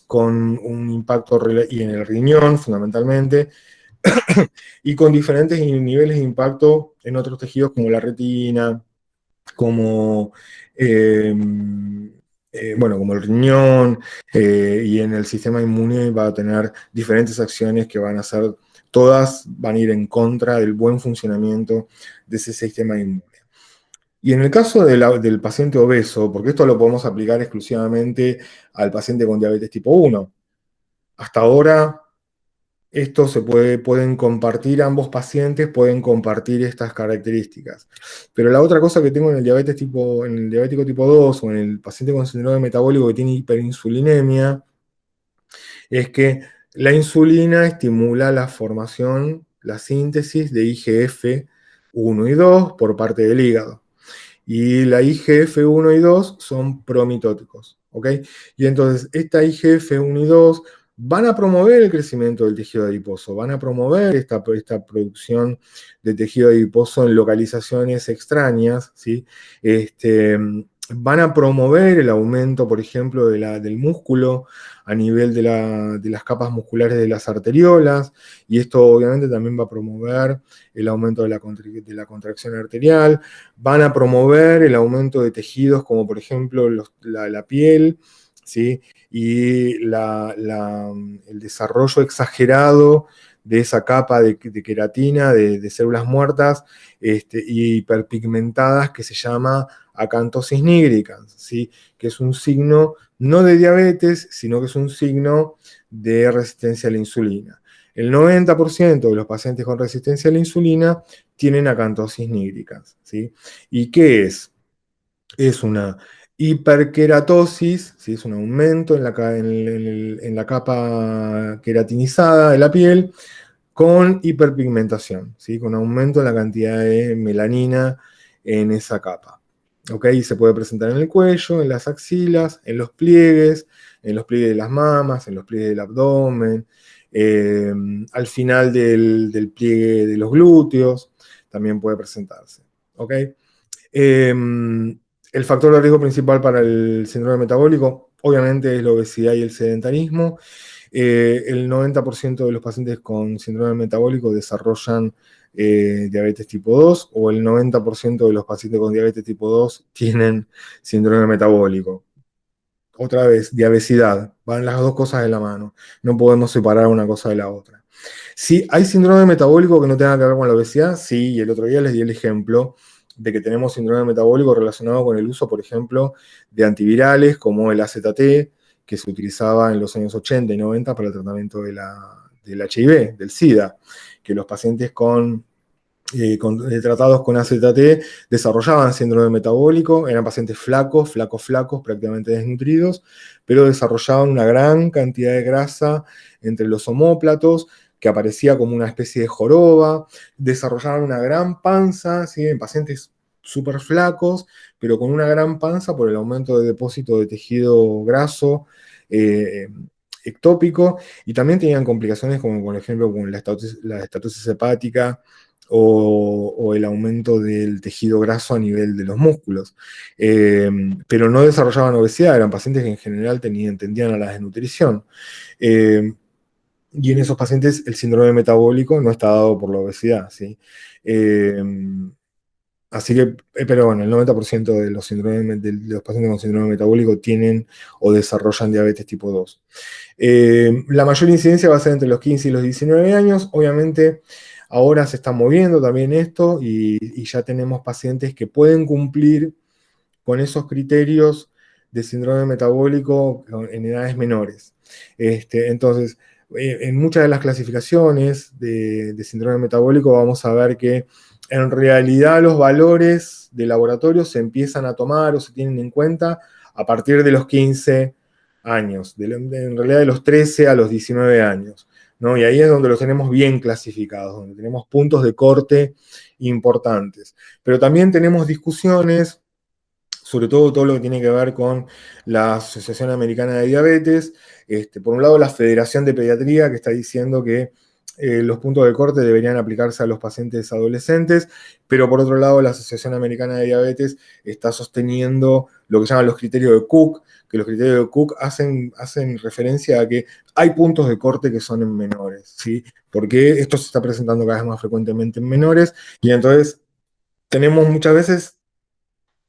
con un impacto y en el riñón fundamentalmente, y con diferentes niveles de impacto en otros tejidos como la retina, como, eh, bueno, como el riñón, y en el sistema inmune va a tener diferentes acciones que van a ser, todas van a ir en contra del buen funcionamiento de ese sistema inmune. Y en el caso del paciente obeso, porque esto lo podemos aplicar exclusivamente al paciente con diabetes tipo 1, hasta ahora esto pueden compartir, ambos pacientes pueden compartir estas características. Pero la otra cosa que tengo en el diabético tipo 2 o en el paciente con síndrome metabólico que tiene hiperinsulinemia, es que la insulina estimula la formación, la síntesis de IGF-1 y 2 por parte del hígado. Y la IGF-1 y 2 son promitóticos, ¿ok? Y entonces esta IGF-1 y 2 van a promover el crecimiento del tejido adiposo, van a promover esta producción de tejido adiposo en localizaciones extrañas, ¿sí? Van a promover el aumento, por ejemplo, del músculo a nivel de las capas musculares de las arteriolas, y esto obviamente también va a promover el aumento de la contracción arterial, van a promover el aumento de tejidos como por ejemplo la piel, ¿sí? Y el desarrollo exagerado de esa capa de queratina, de células muertas y hiperpigmentadas, que se llama acantosis nigricans, ¿sí? Que es un signo no de diabetes, sino que es un signo de resistencia a la insulina. El 90% de los pacientes con resistencia a la insulina tienen acantosis nigricans, ¿sí? ¿Y qué es? Es una hiperkeratosis, ¿sí? Es un aumento en la capa queratinizada de la piel con hiperpigmentación, ¿sí? Con aumento en la cantidad de melanina en esa capa. ¿Ok? Y se puede presentar en el cuello, en las axilas, en los pliegues de las mamas, en los pliegues del abdomen, al final del pliegue de los glúteos, también puede presentarse. ¿Ok? Eh, el factor de riesgo principal para el síndrome metabólico, obviamente, es la obesidad y el sedentarismo. El 90% de los pacientes con síndrome metabólico desarrollan diabetes tipo 2, o el 90% de los pacientes con diabetes tipo 2 tienen síndrome metabólico. Otra vez, diabesidad, van las dos cosas de la mano, no podemos separar una cosa de la otra. Si hay síndrome metabólico que no tenga que ver con la obesidad, sí, y el otro día les di el ejemplo de que tenemos síndrome metabólico relacionado con el uso, por ejemplo, de antivirales como el AZT, que se utilizaba en los años 80 y 90 para el tratamiento del HIV, del SIDA, que los pacientes tratados con AZT desarrollaban síndrome metabólico, eran pacientes flacos, flacos, flacos, prácticamente desnutridos, pero desarrollaban una gran cantidad de grasa entre los omóplatos, que aparecía como una especie de joroba, desarrollaban una gran panza, ¿sí? En pacientes súper flacos, pero con una gran panza por el aumento de depósito de tejido graso eh, ectópico, y también tenían complicaciones como por ejemplo con la estatosis hepática, o el aumento del tejido graso a nivel de los músculos. Pero no desarrollaban obesidad, eran pacientes que en general tendían a la desnutrición. Y en esos pacientes el síndrome metabólico no está dado por la obesidad, ¿sí? Eh, Así que, pero bueno, el 90% de de los pacientes con síndrome metabólico tienen o desarrollan diabetes tipo 2. La mayor incidencia va a ser entre los 15 y los 19 años. Obviamente, ahora se está moviendo también esto, y ya tenemos pacientes que pueden cumplir con esos criterios de síndrome metabólico en edades menores. Entonces, en muchas de las clasificaciones de síndrome metabólico vamos a ver que en realidad los valores de laboratorio se empiezan a tomar o se tienen en cuenta a partir de los 15 años, en realidad de los 13 a los 19 años, ¿no? Y ahí es donde los tenemos bien clasificados, donde tenemos puntos de corte importantes. Pero también tenemos discusiones, sobre todo lo que tiene que ver con la Asociación Americana de Diabetes. Por un lado, la Federación de Pediatría, que está diciendo que los puntos de corte deberían aplicarse a los pacientes adolescentes, pero por otro lado, la Asociación Americana de Diabetes está sosteniendo lo que llaman los criterios de Cook, que los criterios de Cook hacen referencia a que hay puntos de corte que son en menores, ¿sí? Porque esto se está presentando cada vez más frecuentemente en menores, y entonces tenemos muchas veces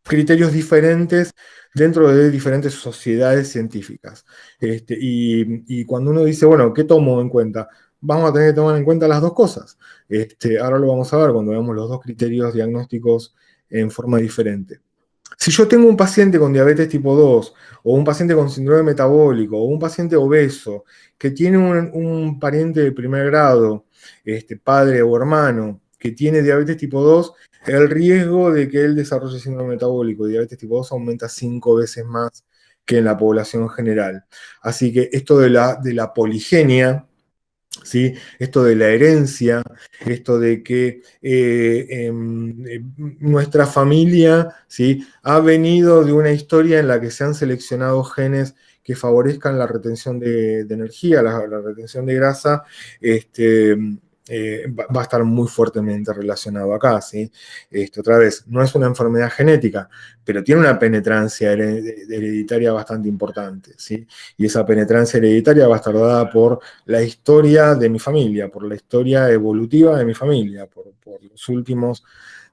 criterios diferentes dentro de diferentes sociedades científicas. Y cuando uno dice, bueno, ¿qué tomo en cuenta? Vamos a tener que tomar en cuenta las dos cosas. Ahora lo vamos a ver cuando veamos los dos criterios diagnósticos en forma diferente. Si yo tengo un paciente con diabetes tipo 2, o un paciente con síndrome metabólico, o un paciente obeso, que tiene un pariente de primer grado, padre o hermano, que tiene diabetes tipo 2, el riesgo de que él desarrolle síndrome metabólico y diabetes tipo 2 aumenta 5 veces más que en la población general. Así que esto de la poligenia, ¿sí? Esto de la herencia, esto de que nuestra familia, ¿sí? Ha venido de una historia en la que se han seleccionado genes que favorezcan la retención de energía, la retención de grasa, va a estar muy fuertemente relacionado acá, ¿sí? Otra vez, no es una enfermedad genética, pero tiene una penetrancia hereditaria bastante importante, ¿sí? Y esa penetrancia hereditaria va a estar dada por la historia de mi familia, por la historia evolutiva de mi familia, por los últimos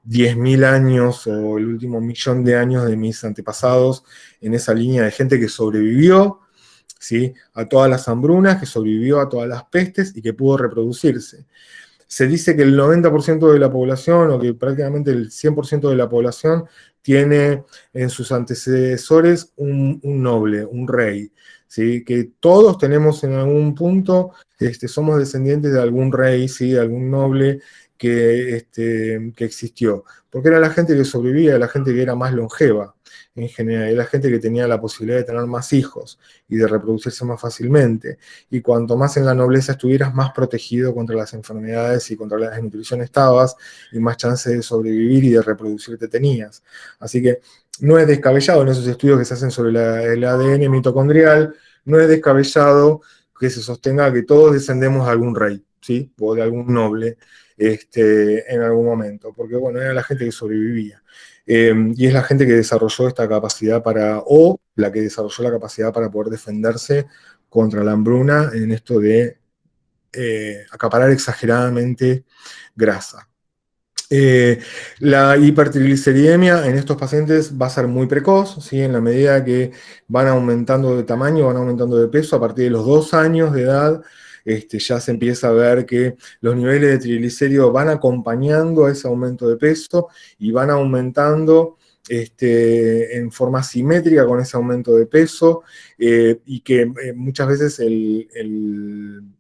10.000 años o el último millón de años de mis antepasados en esa línea de gente que sobrevivió, ¿sí? A todas las hambrunas, que sobrevivió a todas las pestes y que pudo reproducirse. Se dice que el 90% de la población, o que prácticamente el 100% de la población, tiene en sus antecesores un noble, un rey, ¿sí? Que todos tenemos en algún punto, somos descendientes de algún rey, ¿sí? De algún noble que existió. Porque era la gente que sobrevivía, la gente que era más longeva en general, era la gente que tenía la posibilidad de tener más hijos y de reproducirse más fácilmente. Y cuanto más en la nobleza estuvieras, más protegido contra las enfermedades y contra la desnutrición estabas, y más chances de sobrevivir y de reproducirte tenías. Así que no es descabellado en esos estudios que se hacen sobre el ADN mitocondrial, no es descabellado que se sostenga que todos descendemos de algún rey, ¿sí? O de algún noble en algún momento, porque bueno, era la gente que sobrevivía. Y es la gente que desarrolló esta capacidad o la que desarrolló la capacidad para poder defenderse contra la hambruna en esto de acaparar exageradamente grasa. La hipertrigliceridemia en estos pacientes va a ser muy precoz, ¿sí? En la medida que van aumentando de tamaño, van aumentando de peso, a partir de los 2 años de edad, ya se empieza a ver que los niveles de triglicéridos van acompañando a ese aumento de peso y van aumentando en forma simétrica con ese aumento de peso, y que muchas veces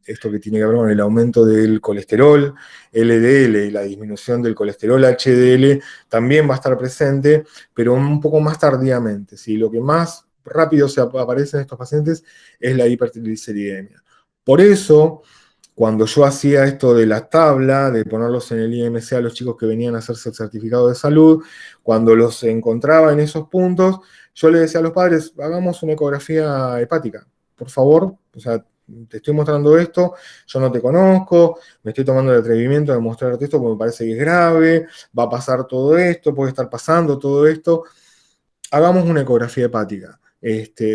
esto que tiene que ver con el aumento del colesterol LDL y la disminución del colesterol HDL también va a estar presente, pero un poco más tardíamente, ¿sí? Lo que más rápido se aparece en estos pacientes es la hipertrigliceridemia. Por eso, cuando yo hacía esto de la tabla, de ponerlos en el IMC a los chicos que venían a hacerse el certificado de salud, cuando los encontraba en esos puntos, yo les decía a los padres, hagamos una ecografía hepática, por favor. O sea, te estoy mostrando esto, yo no te conozco, me estoy tomando el atrevimiento de mostrarte esto porque me parece que es grave, va a pasar todo esto, puede estar pasando todo esto. Hagamos una ecografía hepática.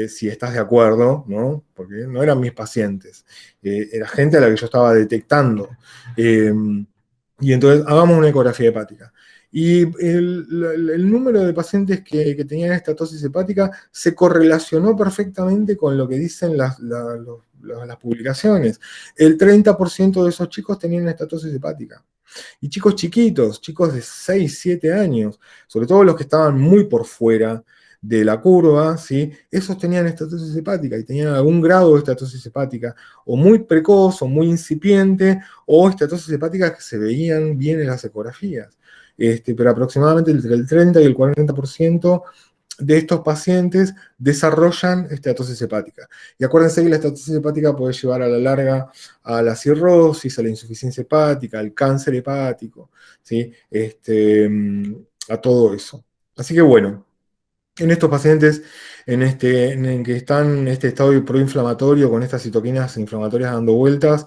Si estás de acuerdo, ¿no? Porque no eran mis pacientes, era gente a la que yo estaba detectando. Y entonces hagamos una ecografía hepática. Y el número de pacientes que tenían estatosis hepática se correlacionó perfectamente con lo que dicen las publicaciones. El 30% de esos chicos tenían estatosis hepática. Y chicos chiquitos, chicos de 6, 7 años, sobre todo los que estaban muy por fuera de la curva, ¿sí? Esos tenían estatosis hepática y tenían algún grado de estatosis hepática, o muy precoz, o muy incipiente, o estatosis hepáticas que se veían bien en las ecografías. pero aproximadamente entre el 30 y el 40% de estos pacientes desarrollan esteatosis hepática. Y acuérdense que la esteatosis hepática puede llevar a la larga a la cirrosis, a la insuficiencia hepática, al cáncer hepático, ¿sí? A todo eso. Así que bueno, en estos pacientes en que están en este estado proinflamatorio con estas citoquinas inflamatorias dando vueltas,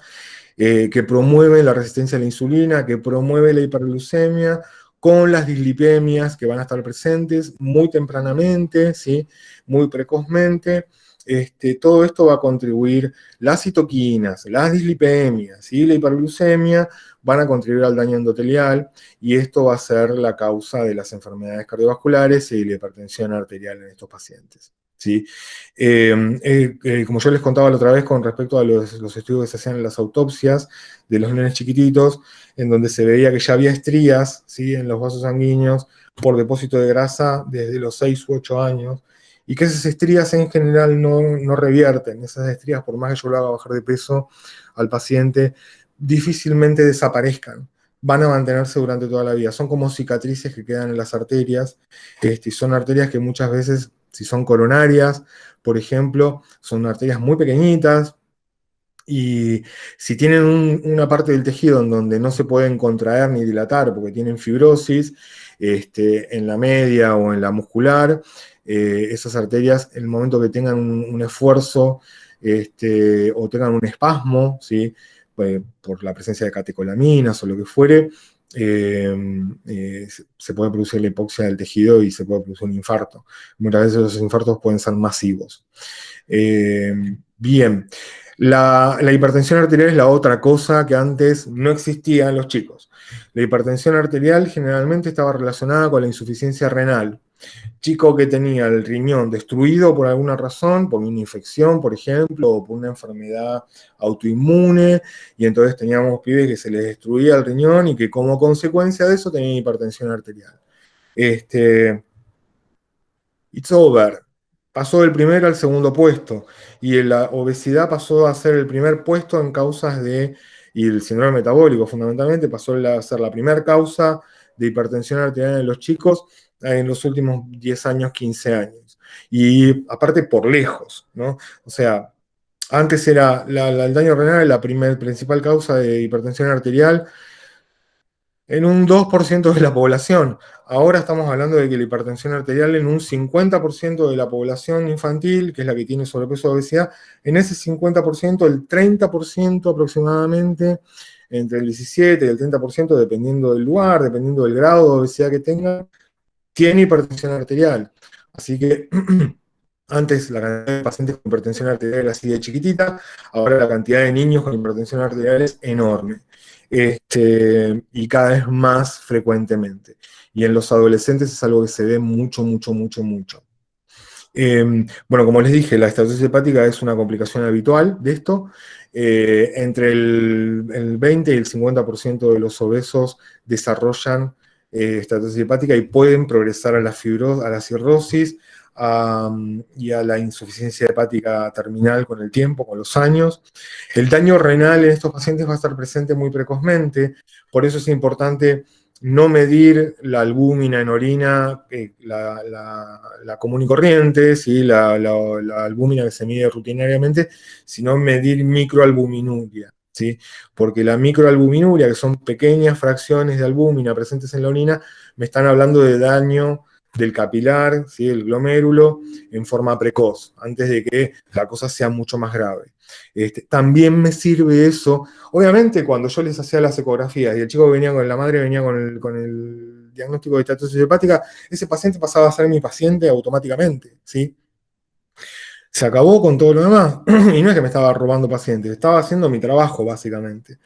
que promueve la resistencia a la insulina, que promueve la hiperglucemia, con las dislipemias que van a estar presentes muy tempranamente, ¿sí? Muy precozmente. Todo esto va a contribuir, las citoquinas, las dislipemias y la hiperglucemia van a contribuir al daño endotelial y esto va a ser la causa de las enfermedades cardiovasculares y la hipertensión arterial en estos pacientes. ¿Sí? Como yo les contaba la otra vez con respecto a los estudios que se hacían en las autopsias de los nenes chiquititos, en donde se veía que ya había estrías, ¿sí? En los vasos sanguíneos por depósito de grasa desde los 6 u 8 años, y que esas estrías en general no revierten. Esas estrías, por más que yo lo haga bajar de peso al paciente, difícilmente desaparezcan. Van a mantenerse durante toda la vida. Son como cicatrices que quedan en las arterias, y son arterias que muchas veces, si son coronarias, por ejemplo, son arterias muy pequeñitas, y si tienen una parte del tejido en donde no se pueden contraer ni dilatar porque tienen fibrosis, en la media o en la muscular, esas arterias, en el momento que tengan un esfuerzo o tengan un espasmo, ¿sí? Por la presencia de catecolaminas o lo que fuere, se puede producir la hipoxia del tejido y se puede producir un infarto. Muchas veces esos infartos pueden ser masivos. Bien, la hipertensión arterial es la otra cosa que antes no existía en los chicos. La hipertensión arterial generalmente estaba relacionada con la insuficiencia renal. Chico que tenía el riñón destruido por alguna razón, por una infección, por ejemplo, o por una enfermedad autoinmune, y entonces teníamos pibes que se les destruía el riñón y que como consecuencia de eso tenían hipertensión arterial. It's over. Pasó del primero al segundo puesto. Y la obesidad pasó a ser el primer puesto en causas de, y el síndrome metabólico fundamentalmente, pasó a ser la primera causa de hipertensión arterial en los chicos en los últimos 10 años, 15 años. Y aparte por lejos, ¿no? O sea, antes era el daño renal la principal causa de hipertensión arterial en un 2% de la población. Ahora estamos hablando de que la hipertensión arterial en un 50% de la población infantil, que es la que tiene sobrepeso o obesidad, en ese 50%, el 30% aproximadamente, entre el 17 y el 30%, dependiendo del lugar, dependiendo del grado de obesidad que tenga, tiene hipertensión arterial. Así que antes la cantidad de pacientes con hipertensión arterial era así de chiquitita, ahora la cantidad de niños con hipertensión arterial es enorme. Y cada vez más frecuentemente. Y en los adolescentes es algo que se ve mucho, mucho, mucho, mucho. Bueno, como les dije, la estatosis hepática es una complicación habitual de esto. Entre el 20 y el 50% de los obesos desarrollan estatosis hepática y pueden progresar a la cirrosis y a la insuficiencia hepática terminal con el tiempo, con los años. El daño renal en estos pacientes va a estar presente muy precozmente, por eso es importante no medir la albúmina en orina, la común y corriente, ¿sí? La albúmina que se mide rutinariamente, sino medir microalbuminuria, ¿sí? Porque la microalbuminuria, que son pequeñas fracciones de albúmina presentes en la orina, me están hablando de daño del capilar, ¿sí? El glomérulo, en forma precoz, antes de que la cosa sea mucho más grave. También me sirve eso. Obviamente, cuando yo les hacía las ecografías y el chico venía con la madre, venía con el diagnóstico de estatosis hepática, ese paciente pasaba a ser mi paciente automáticamente, ¿sí? Se acabó con todo lo demás. Y no es que me estaba robando pacientes, estaba haciendo mi trabajo, básicamente.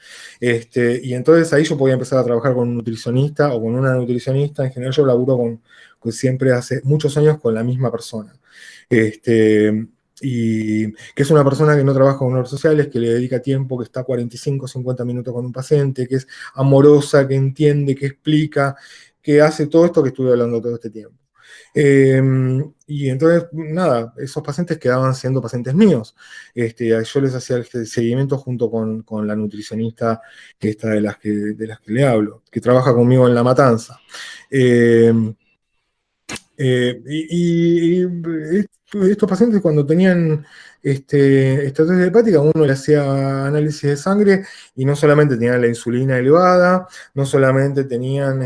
Y entonces ahí yo podía empezar a trabajar con un nutricionista o con una nutricionista. En general yo laburo siempre hace muchos años con la misma persona. Y que es una persona que no trabaja con obras sociales, que le dedica tiempo, que está 45, 50 minutos con un paciente, que es amorosa, que entiende, que explica, que hace todo esto que estuve hablando todo este tiempo. Eh, y entonces, nada, esos pacientes quedaban siendo pacientes míos. Yo les hacía el seguimiento junto con la nutricionista esta de las que le hablo, que trabaja conmigo en La Matanza. Eh, estos pacientes cuando tenían esteatosis hepática, uno le hacía análisis de sangre y no solamente tenían la insulina elevada, no solamente tenían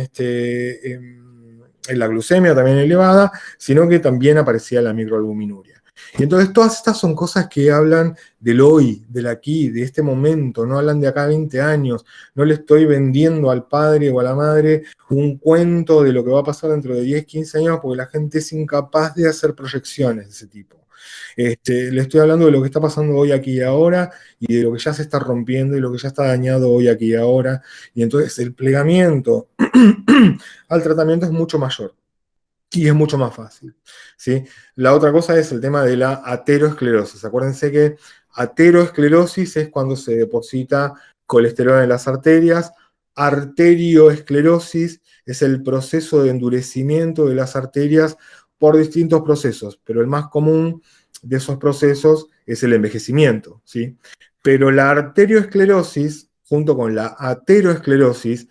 la glucemia también elevada, sino que también aparecía la microalbuminuria. Y entonces todas estas son cosas que hablan del hoy, del aquí, de este momento, no hablan de acá a 20 años, no le estoy vendiendo al padre o a la madre un cuento de lo que va a pasar dentro de 10, 15 años, porque la gente es incapaz de hacer proyecciones de ese tipo. Le estoy hablando de lo que está pasando hoy, aquí y ahora, y de lo que ya se está rompiendo y lo que ya está dañado hoy, aquí y ahora. Y entonces el plegamiento al tratamiento es mucho mayor. Y es mucho más fácil, ¿sí? La otra cosa es el tema de la aterosclerosis. Acuérdense que aterosclerosis es cuando se deposita colesterol en las arterias. Arterioesclerosis es el proceso de endurecimiento de las arterias por distintos procesos, pero el más común de esos procesos es el envejecimiento, ¿sí? Pero junto con la arterioesclerosis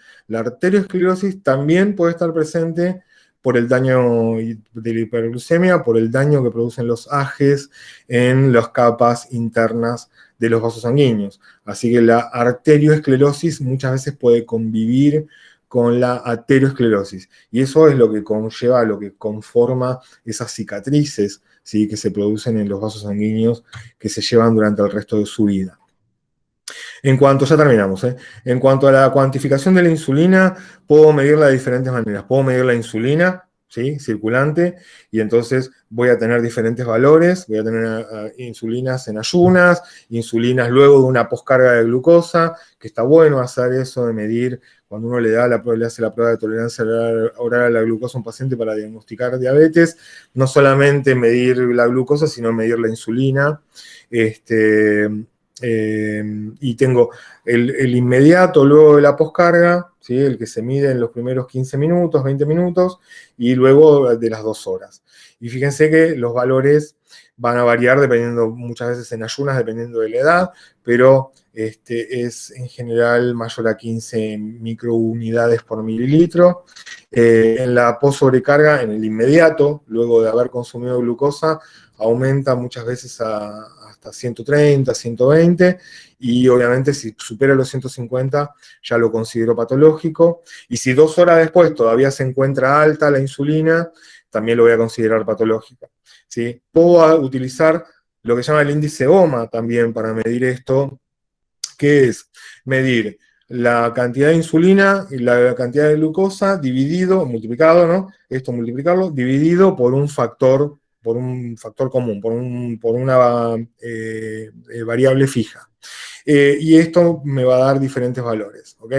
también puede estar presente por el daño de la hiperglucemia, por el daño que producen los ajes en las capas internas de los vasos sanguíneos. Así que la arterioesclerosis muchas veces puede convivir con la aterosclerosis. Y eso es lo que conlleva, lo que conforma esas cicatrices, ¿sí?, que se producen en los vasos sanguíneos que se llevan durante el resto de su vida. Ya terminamos, ¿eh? En cuanto a la cuantificación de la insulina, puedo medirla de diferentes maneras. Puedo medir la insulina, ¿sí?, circulante, y entonces voy a tener diferentes valores. Voy a tener insulinas en ayunas, insulinas luego de una poscarga de glucosa, que está bueno hacer eso de medir cuando uno le hace la prueba de tolerancia oral a la glucosa a un paciente para diagnosticar diabetes. No solamente medir la glucosa, sino medir la insulina. Y tengo el inmediato luego de la poscarga, ¿sí?, el que se mide en los primeros 15 minutos, 20 minutos, y luego de las 2 horas. Y fíjense que los valores van a variar dependiendo, muchas veces en ayunas, dependiendo de la edad, pero es en general mayor a 15 microunidades por mililitro. En la post-sobrecarga, en el inmediato, luego de haber consumido glucosa, aumenta muchas veces hasta 130, 120, y obviamente si supera los 150 ya lo considero patológico, y si 2 horas después todavía se encuentra alta la insulina, también lo voy a considerar patológica, ¿sí? Puedo utilizar lo que se llama el índice OMA también para medir esto, que es medir la cantidad de insulina y la cantidad de glucosa multiplicado, ¿no? Esto multiplicarlo, dividido por un factor común, por una variable fija. Y esto me va a dar diferentes valores, ¿ok?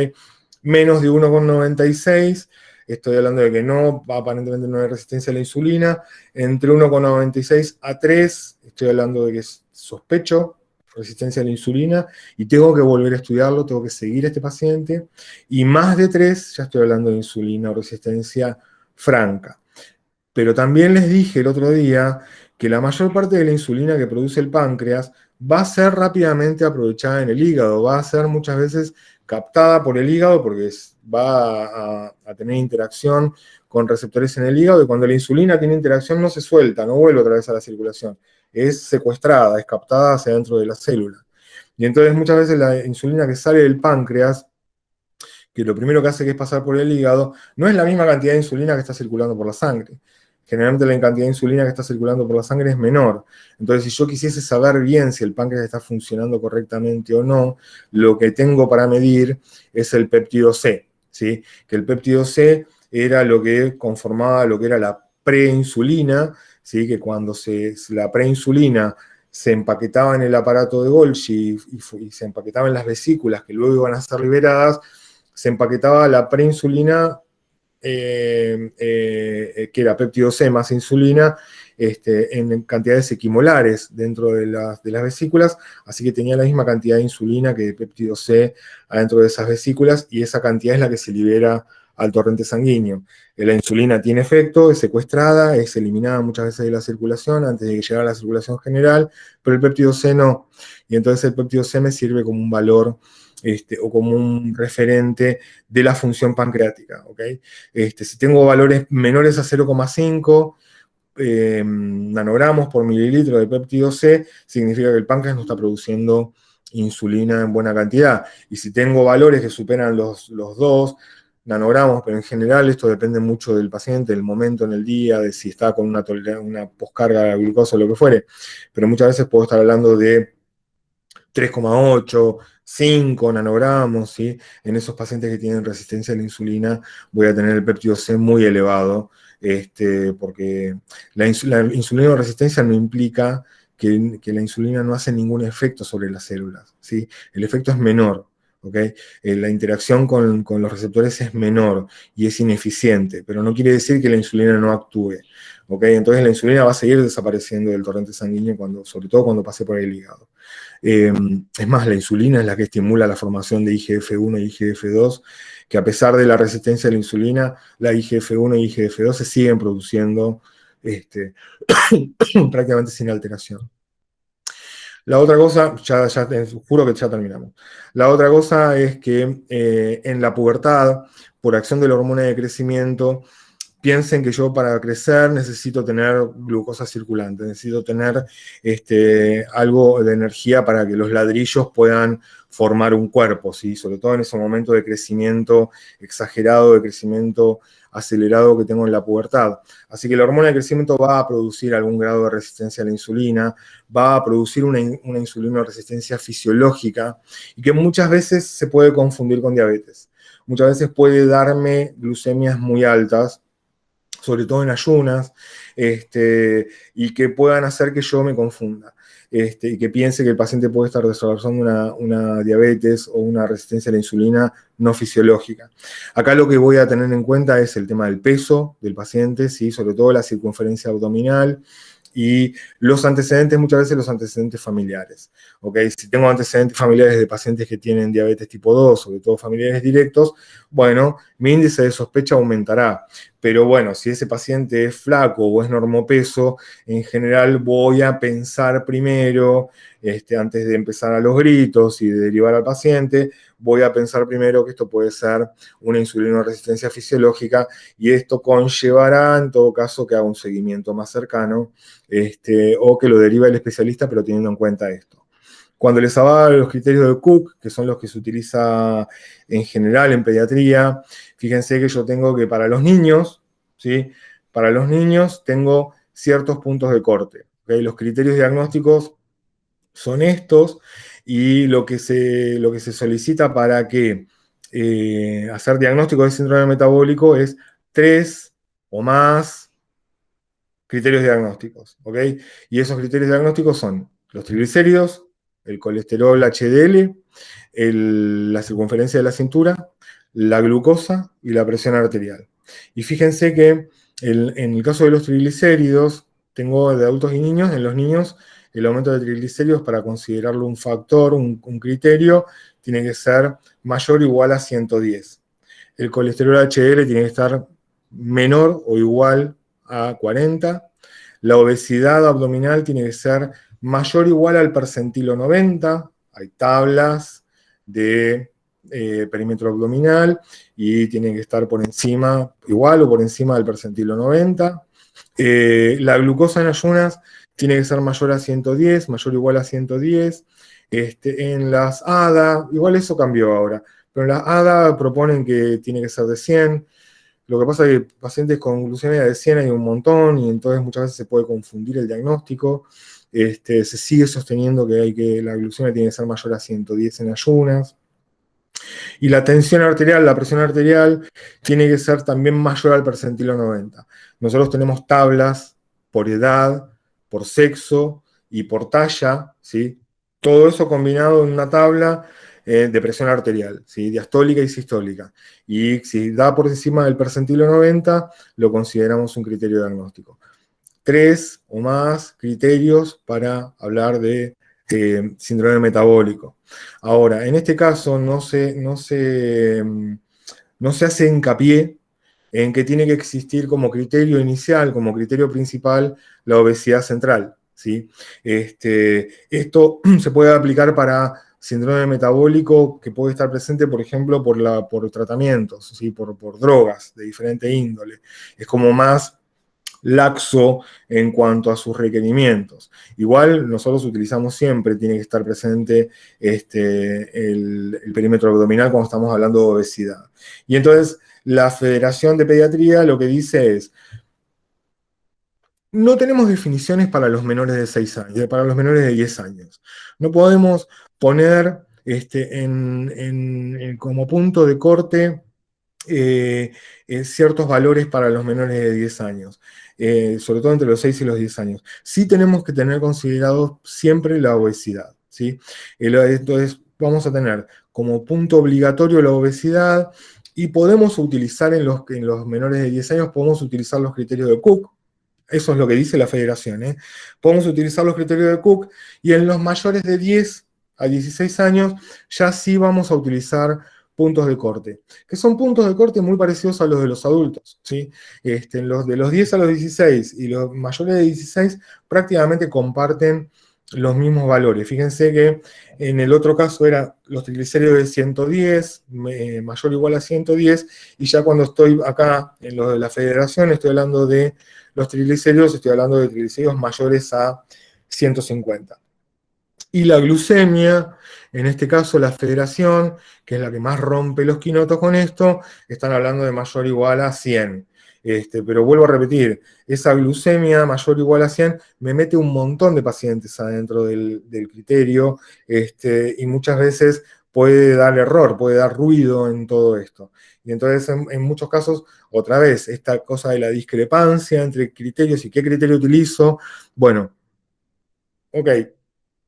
Menos de 1,96, estoy hablando de que aparentemente no hay resistencia a la insulina. Entre 1,96 a 3, estoy hablando de que es sospecho resistencia a la insulina, y tengo que volver a estudiarlo, tengo que seguir a este paciente, y más de 3, ya estoy hablando de insulina o resistencia franca. Pero también les dije el otro día que la mayor parte de la insulina que produce el páncreas va a ser rápidamente aprovechada en el hígado, va a ser muchas veces captada por el hígado porque va a tener interacción con receptores en el hígado, y cuando la insulina tiene interacción no se suelta, no vuelve otra vez a la circulación, es secuestrada, es captada hacia dentro de la célula. Y entonces muchas veces la insulina que sale del páncreas, que lo primero que hace que es pasar por el hígado, no es la misma cantidad de insulina que está circulando por la sangre. Generalmente la cantidad de insulina que está circulando por la sangre es menor. Entonces, si yo quisiese saber bien si el páncreas está funcionando correctamente o no, lo que tengo para medir es el péptido C, ¿sí? Que el péptido C era lo que conformaba lo que era la preinsulina, ¿sí? Que cuando la preinsulina se empaquetaba en el aparato de Golgi y se empaquetaba en las vesículas que luego iban a ser liberadas, se empaquetaba la preinsulina, que era péptido C más insulina, en cantidades equimolares dentro de las vesículas, así que tenía la misma cantidad de insulina que de péptido C adentro de esas vesículas, y esa cantidad es la que se libera al torrente sanguíneo. La insulina tiene efecto, es secuestrada, es eliminada muchas veces de la circulación antes de llegar a la circulación general, pero el péptido C no. Y entonces el péptido C me sirve como un valor o como un referente de la función pancreática. ¿Okay? Si tengo valores menores a 0,5 nanogramos por mililitro de péptido C, significa que el páncreas no está produciendo insulina en buena cantidad. Y si tengo valores que superan los 2 nanogramos, pero en general esto depende mucho del paciente, del momento en el día, de si está con una poscarga de glucosa o lo que fuere. Pero muchas veces puedo estar hablando de 3,8, 5 nanogramos, ¿sí? En esos pacientes que tienen resistencia a la insulina voy a tener el péptido C muy elevado, porque la insulina resistencia no implica que la insulina no hace ningún efecto sobre las células, ¿sí? El efecto es menor, ¿ok? La interacción con los receptores es menor y es ineficiente, pero no quiere decir que la insulina no actúe, ¿ok? Entonces la insulina va a seguir desapareciendo del torrente sanguíneo, sobre todo cuando pase por el hígado. Es más, la insulina es la que estimula la formación de IGF-1 y IGF-2, que a pesar de la resistencia a la insulina, la IGF-1 y IGF-2 se siguen produciendo prácticamente sin alteración. La otra cosa, juro que ya terminamos. La otra cosa es que en la pubertad, por acción de la hormona de crecimiento, piensen que yo para crecer necesito tener glucosa circulante, necesito tener algo de energía para que los ladrillos puedan formar un cuerpo, ¿sí? Sobre todo en ese momento de crecimiento exagerado, de crecimiento acelerado que tengo en la pubertad. Así que la hormona de crecimiento va a producir algún grado de resistencia a la insulina, va a producir una insulina resistencia fisiológica y que muchas veces se puede confundir con diabetes. Muchas veces puede darme glucemias muy altas, sobre todo en ayunas, y que puedan hacer que yo me confunda, y que piense que el paciente puede estar desarrollando una diabetes o una resistencia a la insulina no fisiológica. Acá lo que voy a tener en cuenta es el tema del peso del paciente, ¿sí? Sobre todo la circunferencia abdominal, y los antecedentes, muchas veces los antecedentes familiares. ¿Okay? Si tengo antecedentes familiares de pacientes que tienen diabetes tipo 2, sobre todo familiares directos, bueno, mi índice de sospecha aumentará. Pero bueno, si ese paciente es flaco o es normopeso, en general voy a pensar primero, antes de empezar a los gritos y de derivar al paciente, voy a pensar primero que esto puede ser una insulinoresistencia fisiológica y esto conllevará en todo caso que haga un seguimiento más cercano, o que lo deriva el especialista, pero teniendo en cuenta esto. Cuando les hablaba de los criterios de Cook, que son los que se utiliza en general en pediatría, fíjense que yo tengo que para los niños, ¿sí? Para los niños tengo ciertos puntos de corte. ¿Okay? Los criterios diagnósticos son estos y lo que se solicita para que hacer diagnóstico de síndrome metabólico es 3 o más criterios diagnósticos, ¿ok? Y esos criterios diagnósticos son los triglicéridos, el colesterol HDL, la circunferencia de la cintura, la glucosa y la presión arterial. Y fíjense que en el caso de los triglicéridos, tengo de adultos y niños, en los niños el aumento de triglicéridos para considerarlo un factor, un criterio, tiene que ser mayor o igual a 110. El colesterol HDL tiene que estar menor o igual a 40. La obesidad abdominal tiene que ser mayor o igual al percentilo 90. Hay tablas de perímetro abdominal y tiene que estar por encima, igual o por encima del percentilo 90. La glucosa en ayunas tiene que ser mayor a 110, mayor o igual a 110. En las ADA, igual eso cambió ahora, pero en las ADA proponen que tiene que ser de 100. Lo que pasa es que pacientes con glucemia de 100 hay un montón y entonces muchas veces se puede confundir el diagnóstico. Se sigue sosteniendo que la glucemia tiene que ser mayor a 110 en ayunas. Y la tensión arterial, la presión arterial, tiene que ser también mayor al percentilo 90. Nosotros tenemos tablas por edad, por sexo y por talla, ¿sí? Todo eso combinado en una tabla de presión arterial, ¿sí? Diastólica y sistólica. Y si da por encima del percentilo 90, lo consideramos un criterio diagnóstico. 3 o más criterios para hablar de síndrome metabólico. Ahora, en este caso no se no se hace hincapié en que tiene que existir como criterio inicial, como criterio principal, la obesidad central, ¿sí? Esto se puede aplicar para síndrome metabólico que puede estar presente, por ejemplo, por tratamientos, ¿sí? Por drogas de diferente índole. Es como más laxo en cuanto a sus requerimientos. Igual nosotros utilizamos siempre, tiene que estar presente el perímetro abdominal cuando estamos hablando de obesidad. Y entonces la Federación de Pediatría lo que dice es, no tenemos definiciones para los menores de 6 años, para los menores de 10 años. No podemos poner como punto de corte ciertos valores para los menores de 10 años, sobre todo entre los 6 y los 10 años. Sí tenemos que tener considerado siempre la obesidad, ¿sí? Entonces vamos a tener como punto obligatorio la obesidad y podemos utilizar en los menores de 10 años, podemos utilizar los criterios de Cook. Eso es lo que dice la federación, ¿eh? Podemos utilizar los criterios de Cook y en los mayores de 10 a 16 años ya sí vamos a utilizar puntos de corte, que son puntos de corte muy parecidos a los de los adultos, ¿sí? Los de los 10 a los 16 y los mayores de 16 prácticamente comparten los mismos valores. Fíjense que en el otro caso era los triglicéridos de 110, mayor o igual a 110, y ya cuando estoy acá en lo de la federación estoy hablando de los triglicéridos, estoy hablando de triglicéridos mayores a 150. Y la glucemia, en este caso la federación, que es la que más rompe los quinotos con esto, están hablando de mayor o igual a 100. Pero vuelvo a repetir, esa glucemia mayor o igual a 100 me mete un montón de pacientes adentro del criterio, y muchas veces puede dar error, puede dar ruido en todo esto. Y entonces en muchos casos, otra vez, esta cosa de la discrepancia entre criterios y qué criterio utilizo, bueno, ok,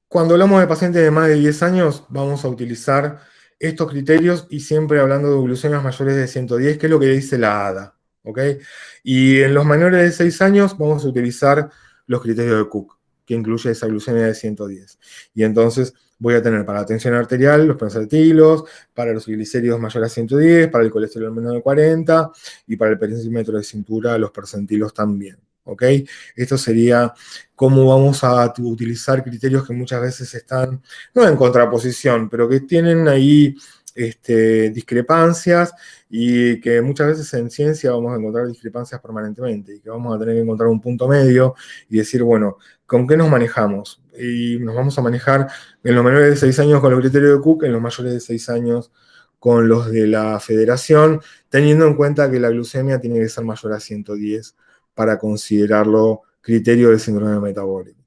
cuando hablamos de pacientes de más de 10 años, vamos a utilizar estos criterios y siempre hablando de glucemias mayores de 110, que es lo que dice la ADA. ¿Ok? Y en los menores de 6 años vamos a utilizar los criterios de Cook, que incluye esa glucemia de 110. Y entonces voy a tener para la tensión arterial los pensantilos, para los triglicéridos mayores a 110, para el colesterol menor de 40 y para el perímetro de cintura los percentilos también. ¿Ok? Esto sería cómo vamos a utilizar criterios que muchas veces están, no en contraposición, pero que tienen ahí discrepancias y que muchas veces en ciencia vamos a encontrar discrepancias permanentemente y que vamos a tener que encontrar un punto medio y decir, bueno, ¿con qué nos manejamos? Y nos vamos a manejar en los menores de 6 años con los criterios de Cook, en los mayores de 6 años con los de la federación, teniendo en cuenta que la glucemia tiene que ser mayor a 110 para considerarlo criterio de síndrome metabólico.